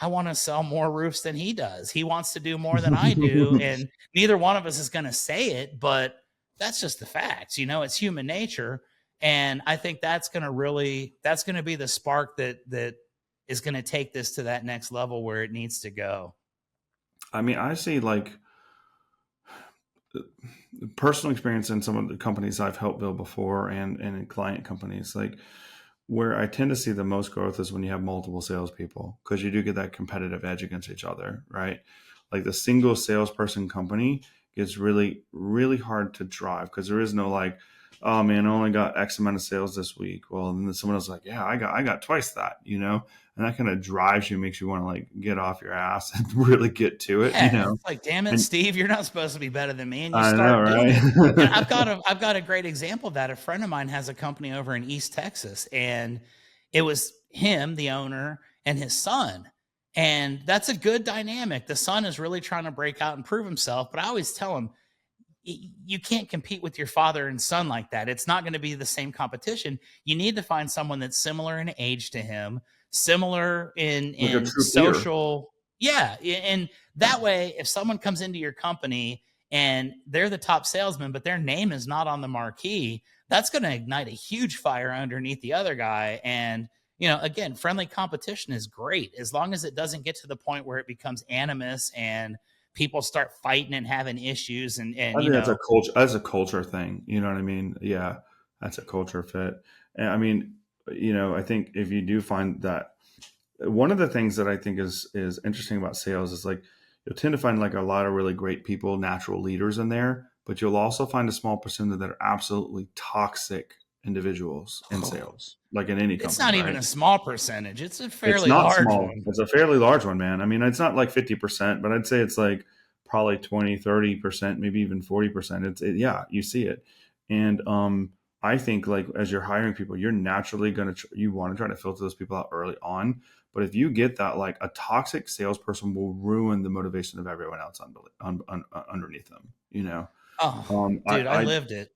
I want to sell more roofs than he does. He wants to do more than I do. And neither one of us is going to say it, but that's just the facts. It's human nature. And I think that's going to be the spark that is going to take this to that next level where it needs to go. I mean, I see like personal experience in some of the companies I've helped build before and in client companies, like where I tend to see the most growth is when you have multiple salespeople because you do get that competitive edge against each other, right? Like the single salesperson company gets really, really hard to drive because there is no like, oh man, I only got X amount of sales this week. Well, and then someone else is like, yeah, I got twice that, and that kind of drives you, makes you want to like get off your ass and really get to it, Yeah, it's like, damn it, And Steve, you're not supposed to be better than me, and you I know, start doing it. And right? I've got a great example of that. A friend of mine has a company over in East Texas, and it was him, the owner, and his son. And that's a good dynamic. The son is really trying to break out and prove himself. But I always tell him, you can't compete with your father and son like that. It's not going to be the same competition. You need to find someone that's similar in age to him, similar in Like a in true peer. social. Yeah, and that way, if someone comes into your company and they're the top salesman, but their name is not on the marquee, that's going to ignite a huge fire underneath the other guy. And again, friendly competition is great as long as it doesn't get to the point where it becomes animus and people start fighting and having issues I and think that's a culture. That's a culture thing. You know what I mean? Yeah, that's a culture fit. And I mean, I think if you do find that one of the things that I think is interesting about sales is like you'll tend to find like a lot of really great people, natural leaders in there, but you'll also find a small percentage that are absolutely toxic individuals in oh, sales, like in any it's company, not even right? a small percentage. It's a It's fairly not large small. one. It's a fairly large one, man. I mean, it's not like 50%, but I'd say it's like probably 20, 30%, maybe even 40%. Yeah, you see it. And I think like as you're hiring people, you're naturally going to, you want to try to filter those people out early on. But if you get that, like a toxic salesperson will ruin the motivation of everyone else underneath them, Oh, dude, I I lived it.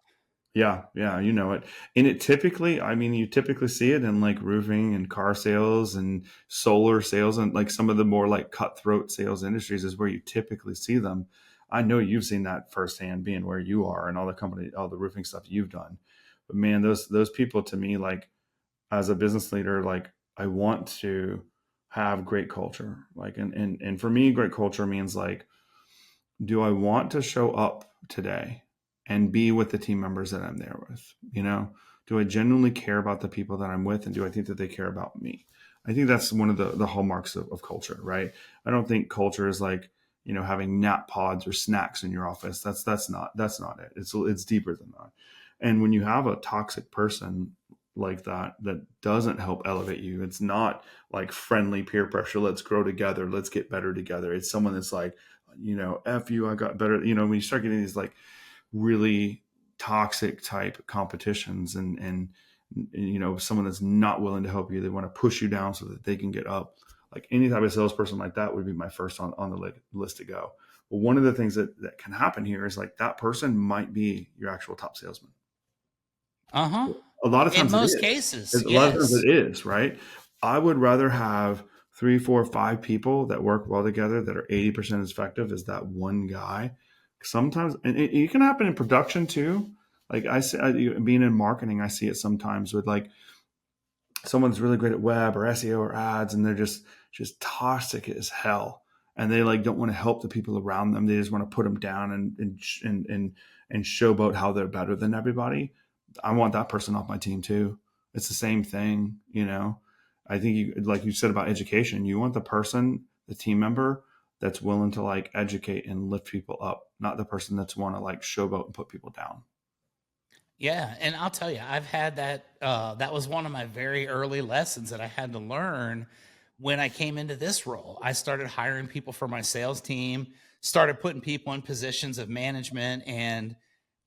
yeah, yeah, you know it. And it typically, I mean, you typically see it in like roofing and car sales and solar sales and like some of the more like cutthroat sales industries is where you typically see them. I know you've seen that firsthand being where you are and all the roofing stuff you've done. But man, those people to me, like as a business leader, like I want to have great culture. Like and for me, great culture means like do I want to show up today and be with the team members that I'm there with? Do I genuinely care about the people that I'm with and do I think that they care about me? I think that's one of the hallmarks of culture, right? I don't think culture is like, having nap pods or snacks in your office. That's not it. It's deeper than that. And when you have a toxic person like that doesn't help elevate you, it's not like friendly peer pressure. Let's grow together. Let's get better together. It's someone that's like, F you, I got better. When you start getting these like really toxic type competitions and someone that's not willing to help you, they want to push you down so that they can get up. Like any type of salesperson like that would be my first on the list to go. But one of the things that can happen here is like that person might be your actual top salesman. Uh-huh. A lot of In times it most is. cases, A lot of times yes. it is, right? I would rather have 3, 4, 5 people that work well together that are 80% as effective as that one guy. Sometimes, and it can happen in production too. Like I see, being in marketing, I see it sometimes with like someone's really great at web or SEO or ads, and they're just toxic as hell, and they like don't want to help the people around them. They just want to put them down and showboat how they're better than everybody. I want that person off my team too. It's the same thing. I think you, like you said about education, you want the person, the team member that's willing to like educate and lift people up, not the person that's want to like showboat and put people down. Yeah, and I'll tell you, I've had that. That was one of my very early lessons that I had to learn when I came into this role. I started hiring people for my sales team, started putting people in positions of management, and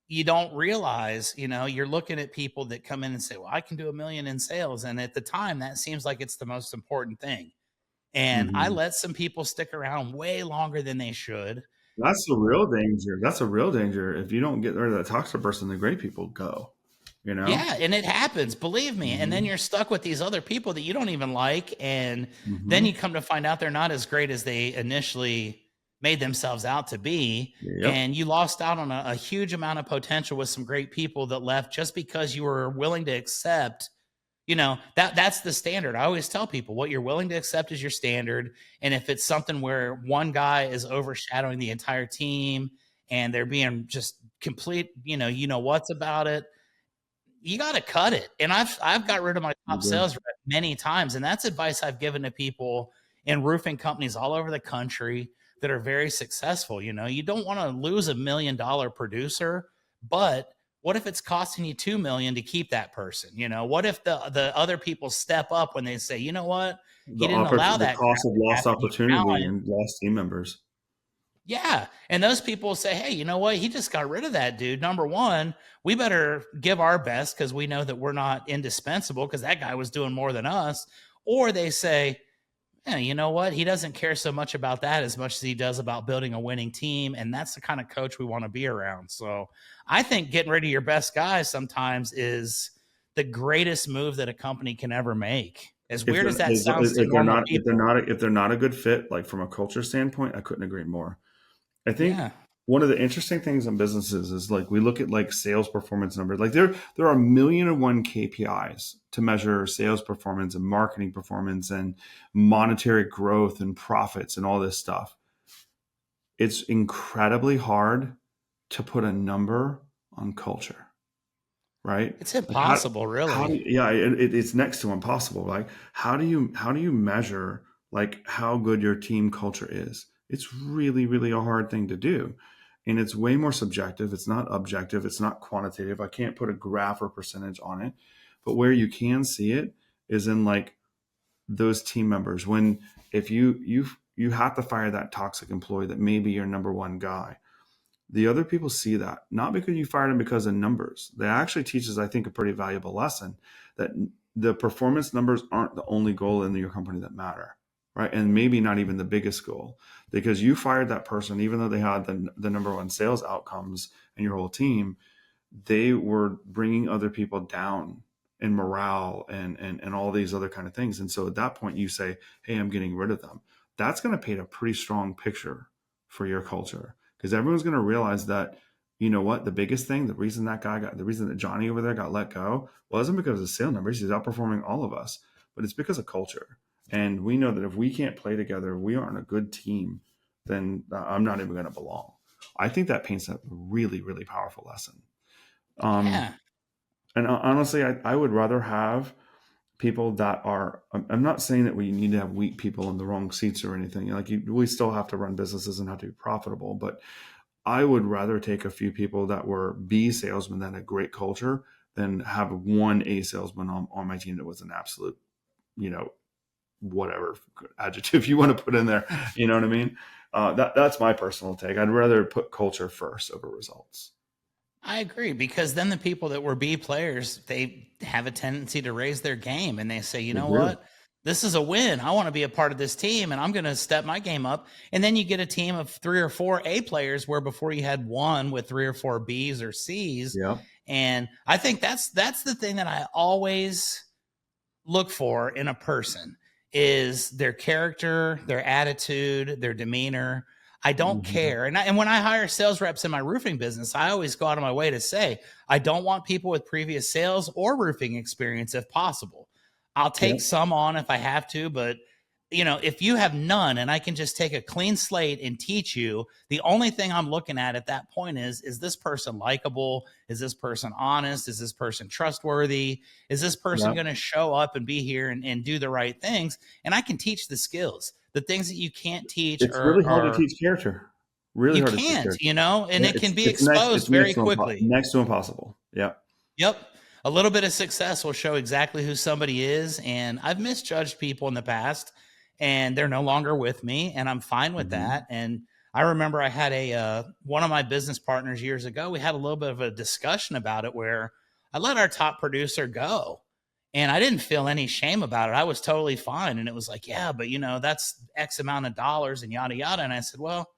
you don't realize, you're looking at people that come in and say, "Well, I can do 1 million in sales," and at the time, that seems like it's the most important thing. And I Mm-hmm. let some people stick around way longer than they should. That's the real danger. That's a real danger. If you don't get rid of that toxic person, the great people go. You know. Yeah, and it happens, believe me. And then Mm-hmm. you're stuck with these other people that you don't even like. And then Mm-hmm. you come to find out they're not as great as they initially made themselves out to be. Yep. And you lost out on a huge amount of potential with some great people that left just because you were willing to accept, that's the standard. I always tell people what you're willing to accept is your standard. And if it's something where one guy is overshadowing the entire team and they're being just complete, what's about it, you got to cut it. And I've got rid of my You top do. sales rep many times, and that's advice I've given to people in roofing companies all over the country that are very successful. You don't want to lose $1 million producer, but what if it's costing you 2 million to keep that person? What if the other people step up when they say, you know what, he didn't allow The that crap cost of to lost happen. opportunity and lost team members. Yeah. And those people say, hey, you know what? He just got rid of that dude. Number one, we better give our best because we know that we're not indispensable because that guy was doing more than us. Or they say, yeah, you know what? He doesn't care so much about that as much as he does about building a winning team. And that's the kind of coach we want to be around. So I think getting rid of your best guys sometimes is the greatest move that a company can ever make. As If weird they're as that sounds to if they're normal not if they're people. not if they're not a good fit, like from a culture standpoint, I couldn't agree more. I think Yeah. one of the interesting things in businesses is like we look at like sales performance numbers. Like there are a million and one KPIs to measure sales performance and marketing performance and monetary growth and profits and all this stuff. It's incredibly hard to put a number on culture, right? It's Like impossible, how do really. you, yeah, it's next to impossible. Like how do you measure like how good your team culture is? It's really really a hard thing to do, and it's way more subjective. It's not objective. It's not quantitative. I can't put a graph or percentage on it, but where you can see it is in like those team members when if you have to fire that toxic employee that may be your number one guy, the other people see that not because you fired him because of numbers. That actually teaches, I think, a pretty valuable lesson that the performance numbers aren't the only goal in your company that matter, right? And maybe not even the biggest goal, because you fired that person even though they had the number one sales outcomes and your whole team. They were bringing other people down in morale and all these other kind of things. And so at that point, you say, "Hey, I'm getting rid of them." That's going to paint a pretty strong picture for your culture because everyone's going to realize that you know what the biggest thing, the reason that Johnny over there got let go wasn't because of sale numbers. He's outperforming all of us, but it's because of culture. And we know that if we can't play together, if we aren't a good team, then I'm not even going to belong. I think that paints a really, really powerful lesson. Um, Yeah. and honestly, I would rather have people that are, I'm not saying that we need to have weak people in the wrong seats or anything. Like we still have to run businesses and have to be profitable, but I would rather take a few people that were B salesmen that had a great culture than have one A salesman on my team that was an absolute, you know, whatever adjective you want to put in there. You know what I mean? That's my personal take. I'd rather put culture first over results. I agree, because then the people that were B players, they have a tendency to raise their game and they say, you They know do. what? This is a win. I want to be a part of this team and I'm going to step my game up. And then you get a team of 3 or 4 A players where before you had one with 3 or 4 Bs or Cs. Yeah. And I think that's the thing that I always look for in a person is their character, their attitude, their demeanor. I don't Mm-hmm. care. And when I hire sales reps in my roofing business, I always go out of my way to say, I don't want people with previous sales or roofing experience if possible. I'll Yeah. take some on if I have to, but if you have none and I can just take a clean slate and teach you, the only thing I'm looking at that point is this person likable? Is this person honest? Is this person trustworthy? Is this person Yeah. going to show up and be here and do the right things? And I can teach the skills. The things that you can't teach It's really hard to are teach character. Really you hard to teach can't, character. and Yeah, it can be it's exposed very quickly. next to impossible. Yeah. Yep. A little bit of success will show exactly who somebody is. And I've misjudged people in the past and they're no longer with me. And I'm fine with Mm-hmm. that. And I remember I had one of my business partners years ago. We had a little bit of a discussion about it where I let our top producer go and I didn't feel any shame about it. I was totally fine. And it was like, yeah, but that's X amount of dollars and yada, yada. And I said, well,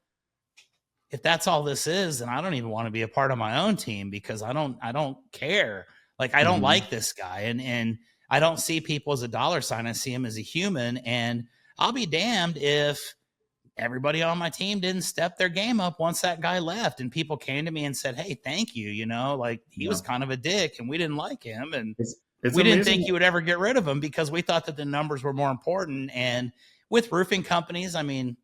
if that's all this is, then I don't even want to be a part of my own team because I don't care. Like I don't Mm-hmm. like this guy and I don't see people as a dollar sign. I see him as a human. And I'll be damned if everybody on my team didn't step their game up once that guy left and people came to me and said, hey, thank you. Like he was Yeah. kind of a dick and we didn't like him. And It's we didn't think amazing. you would ever get rid of him because we thought that the numbers were more important. And with roofing companies, I mean,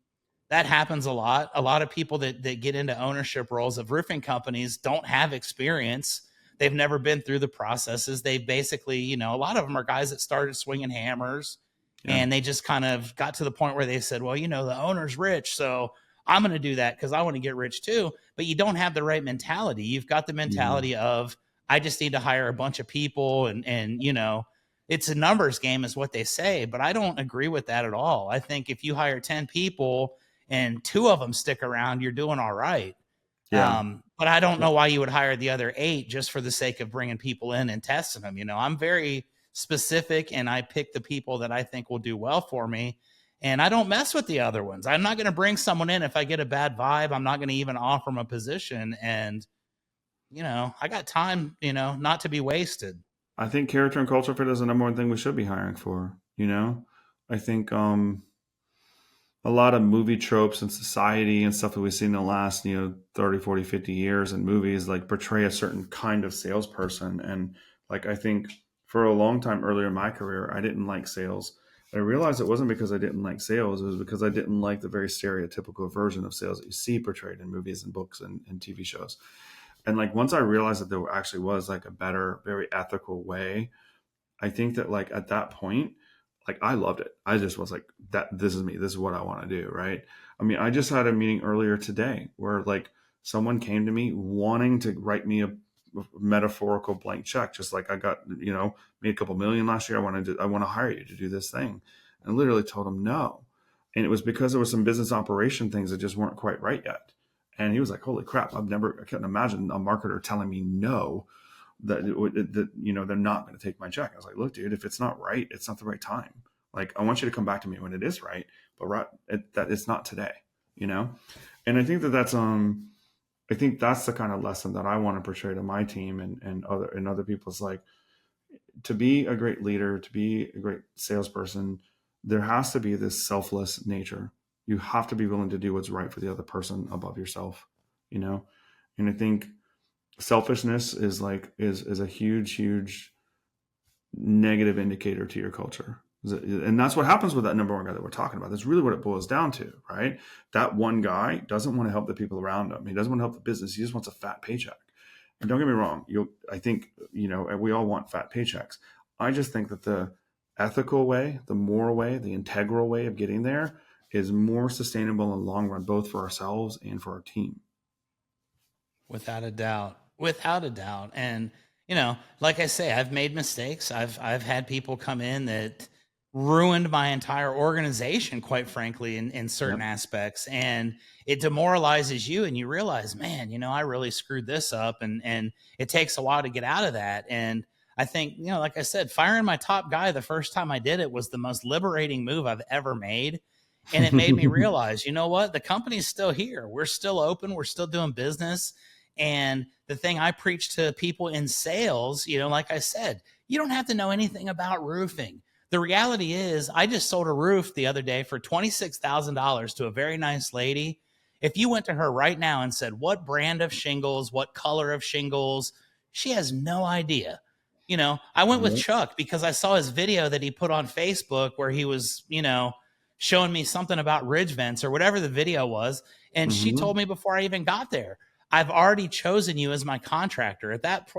that happens a lot. A lot of people that get into ownership roles of roofing companies don't have experience. They've never been through the processes. They basically, a lot of them are guys that started swinging hammers Yeah. and they just kind of got to the point where they said, well, the owner's rich. So I'm going to do that because I want to get rich too. But you don't have the right mentality. You've got the Mm-hmm. mentality of, I just need to hire a bunch of people and it's a numbers game is what they say, but I don't agree with that at all. I think if you hire 10 people and 2 of them stick around, you're doing all right. Yeah. But I don't know why you would hire the other 8 just for the sake of bringing people in and testing them. I'm very specific and I pick the people that I think will do well for me. And I don't mess with the other ones. I'm not going to bring someone in if I get a bad vibe. I'm not going to even offer them a position. And, I got time, not to be wasted. I think character and culture fit is the number one thing we should be hiring for. I think a lot of movie tropes and society and stuff that we've seen in the last 30, 40, 50 years in movies like portray a certain kind of salesperson. And like I think for a long time earlier in my career I didn't like sales. I realized it wasn't because I didn't like sales, it was because I didn't like the very stereotypical version of sales that you see portrayed in movies and books and TV shows. And like once I realized that there actually was like a better, very ethical way, I think that like at that point, like I loved it. I just was like, that this is me. This is what I want to do. Right. I mean, I just had a meeting earlier today where like someone came to me wanting to write me a metaphorical blank check, just like I got, made a couple million last year. I want to hire you to do this thing. And I literally told him no. And it was because there was some business operation things that just weren't quite right yet. And he was like, holy crap, I couldn't imagine a marketer telling me no, that they're not going to take my check. I was like, look, dude, if it's not right, it's not the right time. Like, I want you to come back to me when it is right, but that it's not today, you know? And I think I think that's the kind of lesson that I want to portray to my team and other people's, like, to be a great leader, to be a great salesperson, there has to be this selfless nature. You have to be willing to do what's right for the other person above yourself, you know? And I think selfishness is a huge negative indicator to your culture, and that's what happens with that number one guy that we're talking about. That's really what it boils down to, right? That one guy doesn't want to help the people around him. He doesn't want to help the business. He just wants a fat paycheck. And don't get me wrong, I think we all want fat paychecks. I just think that ethical way, the moral way, the integral way of getting there is more sustainable in the long run, both for ourselves and for our team. Without a doubt. Without a doubt. And, you know, like I say, I've made mistakes. I've had people come in that ruined my entire organization, quite frankly, in certain Yep. aspects. And it demoralizes you and you realize, man, you know, I really screwed this up. And it takes a while to get out of that. And I think, you know, like I said, firing my top guy the first time I did it was the most liberating move I've ever made. And it made me realize, you know what? The company's still here. We're still open. We're still doing business. And the thing I preach to people in sales, you know, like I said, you don't have to know anything about roofing. The reality is, I just sold a roof the other day for $26,000 to a very nice lady. If you went to her right now and said, what brand of shingles, what color of shingles, she has no idea. You know, I went with Yep. Chuck because I saw his video that he put on Facebook where he was, you know, showing me something about ridge vents or whatever the video was. And she Mm-hmm. told me before I even got there, I've already chosen you as my contractor. At that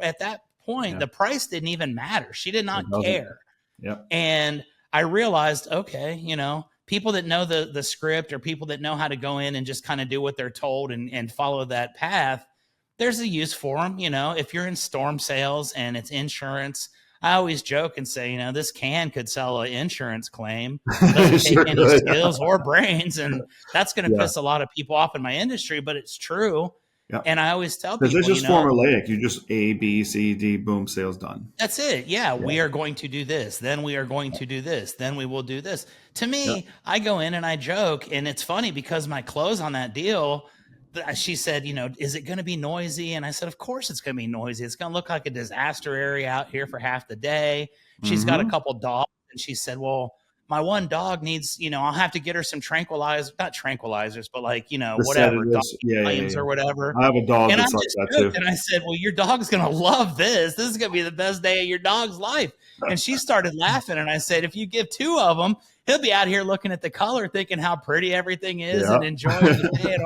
point, Yeah. the price didn't even matter. She did It not doesn't. care. Yep. And I realized, okay, you know, people that know the script or people that know how to go in and just kind of do what they're told and follow that path, there's a use for them. You know, if you're in storm sales and it's insurance, I always joke and say, you know, this could sell an insurance claim. Doesn't take Sure any could. skills or brains. And that's going to Yeah. piss a lot of people off in my industry, but it's true. Yep. And I always tell Because it's people, you just know, formulaic. You just A, B, C, D, boom, sales done. that's it. Yeah, Yeah. we are going to do this. Then we are going to do this. Then we will do this. To Yep. me, I go in and I joke, and it's funny because my close on that deal, she said, you know, is it going to be noisy? And I said, of course it's going to be noisy. It's going to look like a disaster area out here for half the day. She's got a Mm-hmm. couple dogs, and she said, well, my one dog needs, you know, I'll have to get her some tranquilizers, not tranquilizers, but like, you know, The whatever, dog sedatives. Yeah, yeah, yeah, claims yeah. or whatever. I have a dog And I that's like just that joked too. and I said, well, your dog's going to love this. This is going to be the best day of your dog's life. And she started laughing. And I said, if you give two of them, he'll be out here looking at the color, thinking how pretty everything is Yeah. and enjoying the day.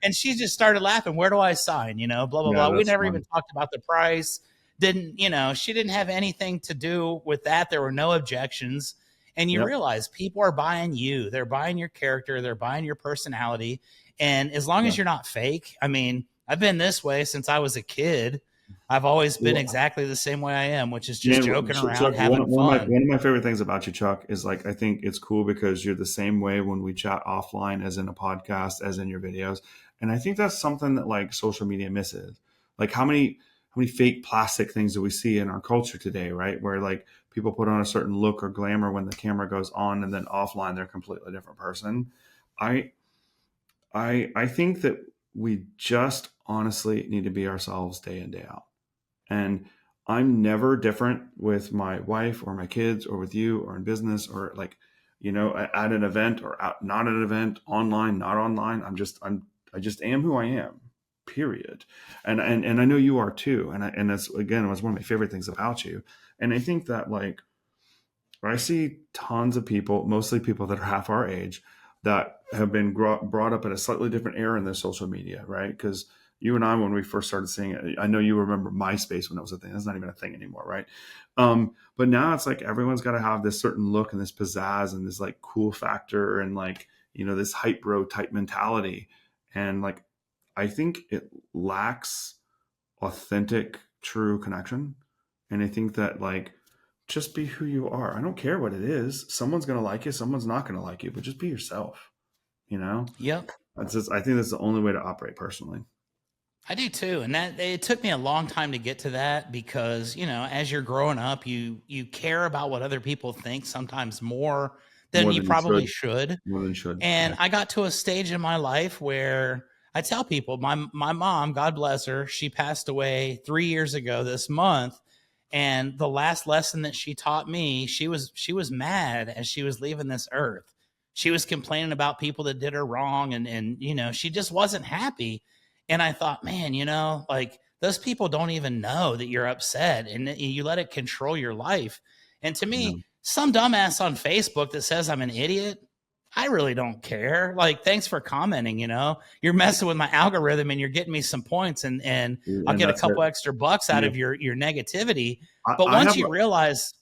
And she just started laughing. Where do I sign? You know, blah, blah, Yeah, blah. We that's never fun. even talked about the price. Didn't, you know, she didn't have anything to do with that. There were no objections. And you Yep. realize people are buying you. They're buying your character. They're buying your personality. And as long Yeah. as you're not fake, I mean, I've been this way since I was a kid. I've always been Well, exactly the same way I am, which is just man, joking Chuck, around, having one fun. of my favorite things about you, Chuck, is like I think it's cool because you're the same way when we chat offline as in a podcast, as in your videos. And I think that's something that like social media misses. Like how many fake plastic things do we see in our culture today, right? Where like people put on a certain look or glamour when the camera goes on and then offline they're a completely different person. I I think that we just honestly need to be ourselves day in, day out. And I'm never different with my wife or my kids or with you or in business or like, you know, at an event or out, not at an event, online, not online. I just am who I am, period. And I know you are too. And that's, again, it was one of my favorite things about you. And I think that like, I see tons of people, mostly people that are half our age, that have been brought up at a slightly different era in their social media, right? Because you and I, when we first started seeing it, I know you remember MySpace when it was a thing. That's not even a thing anymore, right? But now it's like everyone's got to have this certain look and this pizzazz and this like cool factor and like, you know, this hype bro type mentality. And like, I think it lacks authentic, true connection. And I think that like, just be who you are. I don't care what it is. Someone's going to like you. Someone's not going to like you, but just be yourself. You know, Yep. that's just, I think that's the only way to operate personally. I do too. And that it took me a long time to get to that because, you know, as you're growing up, you care about what other people think sometimes more than More you than you probably should. should. More than should. And Yeah. I got to a stage in my life where I tell people my mom, God bless her, she passed away 3 years ago this month. And the last lesson that she taught me, she was mad as she was leaving this earth. She was complaining about people that did her wrong and you know, she just wasn't happy. And I thought, man, you know, like those people don't even know that you're upset and you let it control your life. And to Yeah. me, some dumbass on Facebook that says I'm an idiot, I really don't care. Like, thanks for commenting, you know. You're messing with my algorithm and you're getting me some points and I'll And get a that's it. couple extra bucks out Yeah. of your negativity. I, But I once have, you realize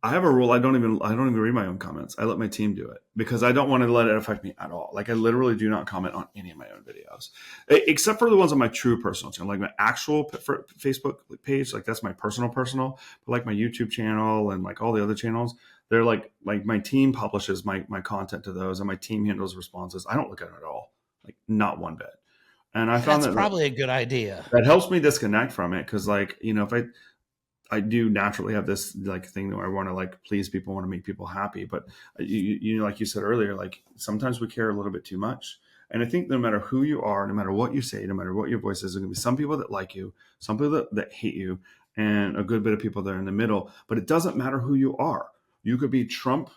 I have a rule. I don't even read my own comments. I let my team do it because I don't want to let it affect me at all. Like I literally do not comment on any of my own videos, except for the ones on my true personal channel, like my actual Facebook page. Like that's my personal. But like my YouTube channel and like all the other channels, they're like my team publishes my content to those, and my team handles responses. I don't look at it at all, like not one bit. And I found That's that probably a good idea. that helps me disconnect from it because like if I do naturally have this like thing that I want to like please people, want to make people happy. But like you said earlier, like sometimes we care a little bit too much. And I think no matter who you are, no matter what you say, no matter what your voice is, there's going to be some people that like you, some people that hate you, and a good bit of people that are in the middle. But it doesn't matter who you are. You could be Trump,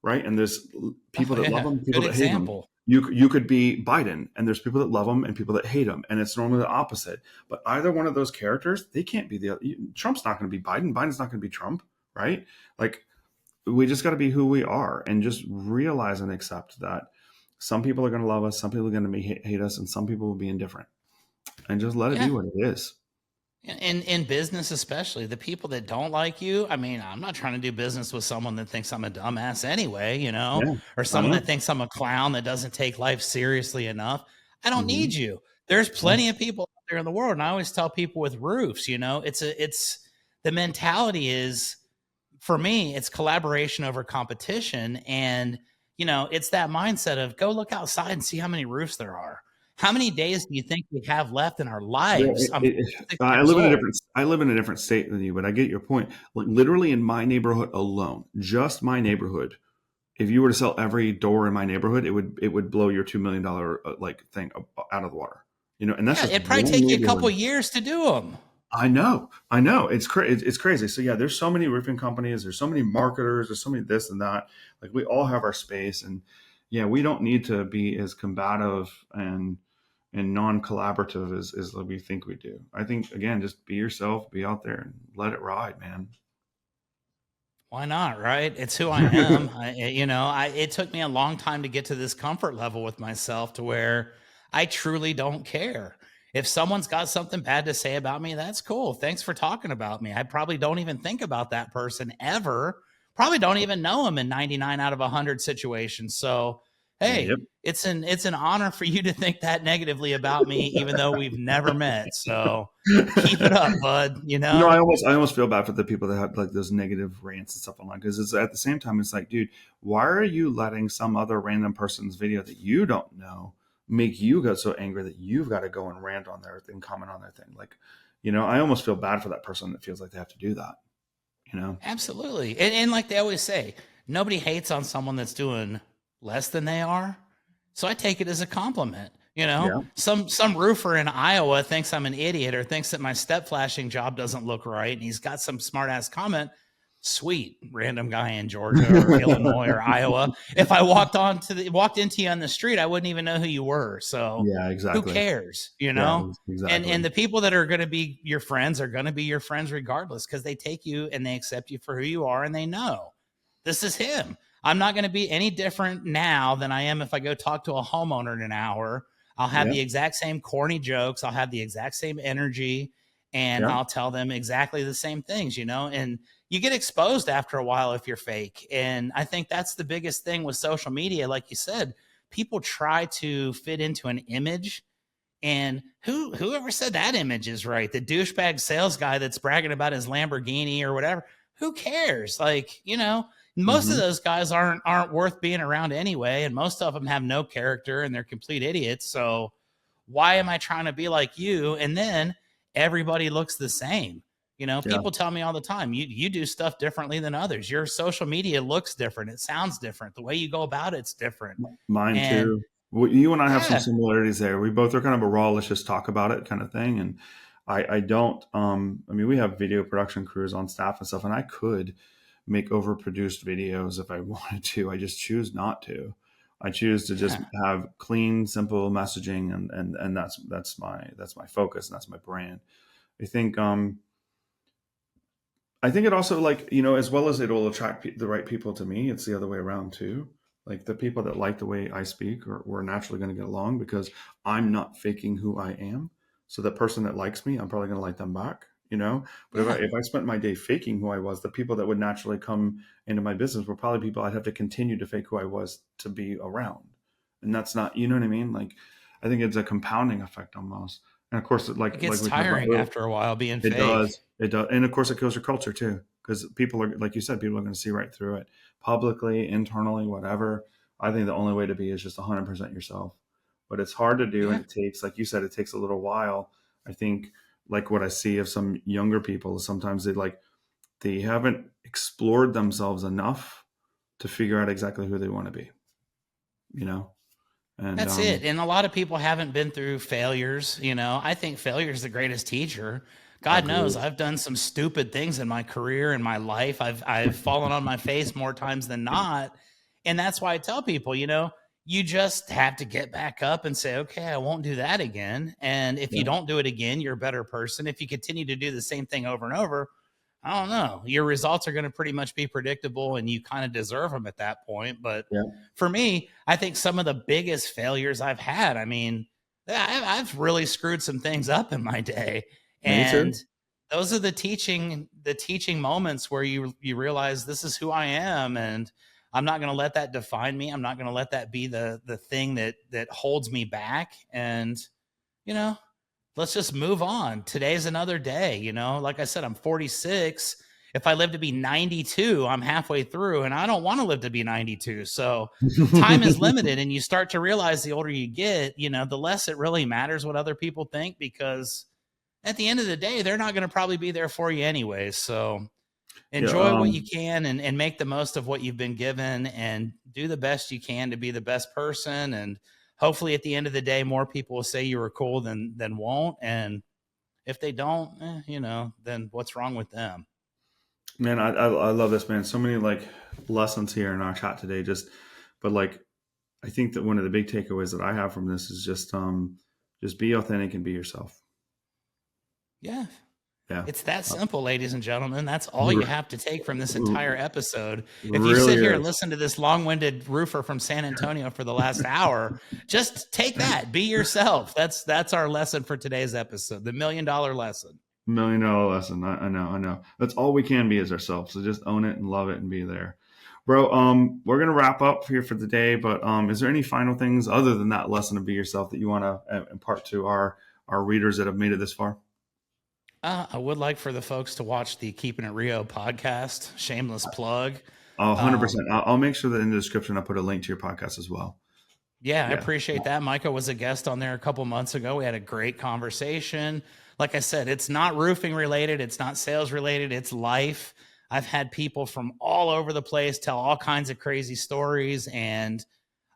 right? And there's people Oh that love yeah, him, people good that hate him. example. You could be Biden, and there's people that love him and people that hate him, and it's normally the opposite. But either one of those characters, they can't be the other. Trump's not going to be Biden. Biden's not going to be Trump, right? Like we just got to be who we are and just realize and accept that some people are going to love us, some people are going to hate us, and some people will be indifferent. And just let it be Yeah. what it is. In business, especially the people that don't like you. I mean, I'm not trying to do business with someone that thinks I'm a dumbass anyway, Yeah, or I someone know. that thinks I'm a clown that doesn't take life seriously enough. I don't Hmm. need you. There's Yeah. plenty of people out there in the world, and I always tell people with roofs, it's the mentality is for me, it's collaboration over competition. And, it's that mindset of go look outside and see how many roofs there are. How many days do you think we have left in our Well, lives? I'm 6 I years live in a old. different state than you, but I get your point. Like literally in my neighborhood alone, just my neighborhood, if you were to sell every door in my neighborhood, it would blow your $2 million like thing out of the water. And that's Yeah, just it'd probably one take you a couple neighborhood. years to do them. I know. It's crazy. So yeah, there's so many roofing companies. There's so many marketers. There's so many this and that. Like we all have our space, and yeah, we don't need to be as combative and non-collaborative as we think we do. I think again, just be yourself, be out there, and let it ride, man. Why not, right? It's who I am. It took me a long time to get to this comfort level with myself to where I truly don't care. If someone's got something bad to say about me, that's cool. Thanks for talking about me. I probably don't even think about that person ever. Probably don't even know him in 99 out of 100 situations. So, hey, Yep. it's an honor for you to think that negatively about me even though we've never met. So, keep it up, bud, I almost feel bad for the people that have like those negative rants and stuff online because it's at the same time it's like, dude, why are you letting some other random person's video that you don't know make you get so angry that you've got to go and rant on their thing, comment on their thing? Like, I almost feel bad for that person that feels like they have to do that. You know? Absolutely. And like they always say, nobody hates on someone that's doing less than they are. So I take it as a compliment. Yeah. Some roofer in Iowa thinks I'm an idiot or thinks that my step flashing job doesn't look right and he's got some smart ass comment. Sweet random guy in Georgia or Illinois or Iowa. If I walked into you on the street, I wouldn't even know who you were. So Yeah. who Exactly. cares, Yeah. And Exactly. the people that are going to be your friends are going to be your friends regardless because they take you and they accept you for who you are and they know this is him. I'm not going to be any different now than I am if I go talk to a homeowner in an hour. I'll have Yeah. the exact same corny jokes. I'll have the exact same energy and Yeah. I'll tell them exactly the same things, and you get exposed after a while if you're fake. And I think that's the biggest thing with social media. Like you said, people try to fit into an image. And whoever said that image is right? The douchebag sales guy that's bragging about his Lamborghini or whatever. Who cares? Like, most of Hmm. those guys aren't worth being around anyway, and most of them have no character and they're complete idiots. So why am I trying to be like you? And then everybody looks the same. Yeah. People tell me all the time, you do stuff differently than others. Your social media looks different. It sounds different. The way you go about it's different. Mine And too. You and I have some yeah, similarities there. We both are kind of a raw, let's just talk about it kind of thing. And I don't, I mean, we have video production crews on staff and stuff, and I could make overproduced videos if I wanted to. I just choose not to. I choose to just yeah, have clean, simple messaging, and that's my focus, and that's my brand. I think, I think it also like as well as it will attract the right people to me. It's the other way around too. Like the people that like the way I speak, or we're naturally going to get along because I'm not faking who I am. So the person that likes me, I'm probably going to like them back. But Yeah. if I spent my day faking who I was, the people that would naturally come into my business were probably people I'd have to continue to fake who I was to be around. And that's not, you know what I mean? Like, I think it's a compounding effect almost. And of course, It like gets we talked about tiring earlier, after a while being it fake. does. It does. And of course, it goes your culture too, because people are, like you said, people are going to see right through it publicly, internally, whatever. I think the only way to be is just 100% yourself. But it's hard to do. Yeah. And it takes, like you said, it takes a little while. I think, like what I see of some younger people, sometimes they haven't explored themselves enough to figure out exactly who they want to be, you know? And That's it. And a lot of people haven't been through failures. I think failure is the greatest teacher. God knows agreed. I've done some stupid things in my career and my life. I've fallen on my face more times than not. And that's why I tell people, you just have to get back up and say, okay, I won't do that again. And if you Yeah. don't do it again, you're a better person. If you continue to do the same thing over and over, I don't know. Your results are going to pretty much be predictable and you kind of deserve them at that point. But Yeah. for me, I think some of the biggest failures I've had, I mean, I've really screwed some things up in my day. Me And too. those are the teaching moments where you realize this is who I am and I'm not going to let that define me. I'm not going to let that be the thing that holds me back. And, you know, let's just move on. Today's another day, Like I said, I'm 46. If I live to be 92, I'm halfway through and I don't want to live to be 92. So time is limited and you start to realize the older you get, the less it really matters what other people think because at the end of the day, they're not going to probably be there for you anyways. So Yeah. enjoy what you can and make the most of what you've been given and do the best you can to be the best person. And hopefully at the end of the day, more people will say you were cool than won't. And if they don't, then what's wrong with them? Man, I love this, man. So many lessons here in our chat today. But I think that one of the big takeaways that I have from this is just be authentic and be yourself. Yeah. Yeah. It's that simple, ladies and gentlemen. That's all you have to take from this entire episode. If you Really sit here and is. listen to this long-winded roofer from San Antonio for the last hour, just take that. Be yourself. That's our lesson for today's episode, the $1 million lesson. $1 million lesson. I know. That's all we can be is ourselves. So just own it and love it and be there. Bro, we're gonna wrap up here for the day, but is there any final things other than that lesson of be yourself that you want to impart to our readers that have made it this far? I would like for the folks to watch the Keeping It Rio podcast. Shameless plug. 100%. I'll make sure that in the description I put a link to your podcast as well. Yeah, I appreciate that. Micah was a guest on there a couple months ago. We had a great conversation. Like I said, it's not roofing related. It's not sales related. It's life. I've had people from all over the place tell all kinds of crazy stories. And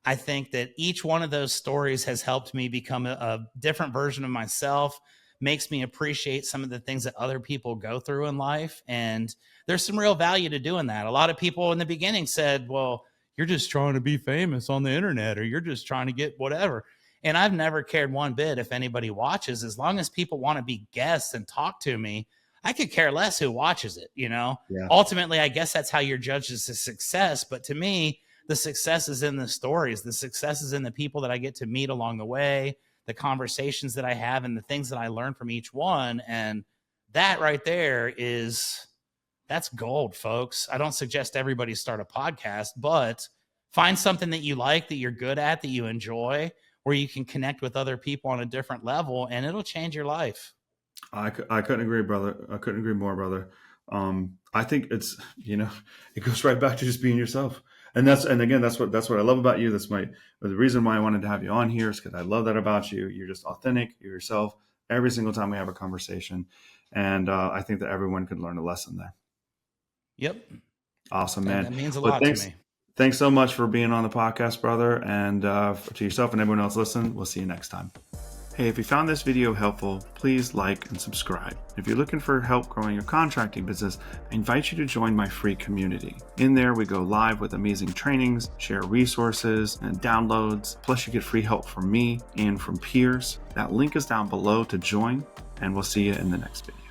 I think that each one of those stories has helped me become a different version of myself, makes me appreciate some of the things that other people go through in life. And there's some real value to doing that. A lot of people in the beginning said, well, you're just trying to be famous on the internet or you're just trying to get whatever. And I've never cared one bit if anybody watches, as long as people want to be guests and talk to me. I could care less who watches it. Yeah. Ultimately, I guess that's how you're judged as a success. But to me, the success is in the stories. The success is in the people that I get to meet along the way, the conversations that I have and the things that I learn from each one. And that right there that's gold, folks. I don't suggest everybody start a podcast, but find something that you like, that you're good at, that you enjoy, where you can connect with other people on a different level, and it'll change your life. I couldn't agree, brother. I couldn't agree more, brother. I think it's, it goes right back to just being yourself. And again, that's what I love about you. That's the reason why I wanted to have you on here is because I love that about you. You're just authentic. You're yourself every single time we have a conversation. And I think that everyone could learn a lesson there. Yep. Awesome, man. That means a lot to me. Thanks so much for being on the podcast, brother. And to yourself and everyone else listening, we'll see you next time. Hey, if you found this video helpful, please like and subscribe. If you're looking for help growing your contracting business, I invite you to join my free community. In there, we go live with amazing trainings, share resources and downloads, plus you get free help from me and from peers. That link is down below to join, and we'll see you in the next video.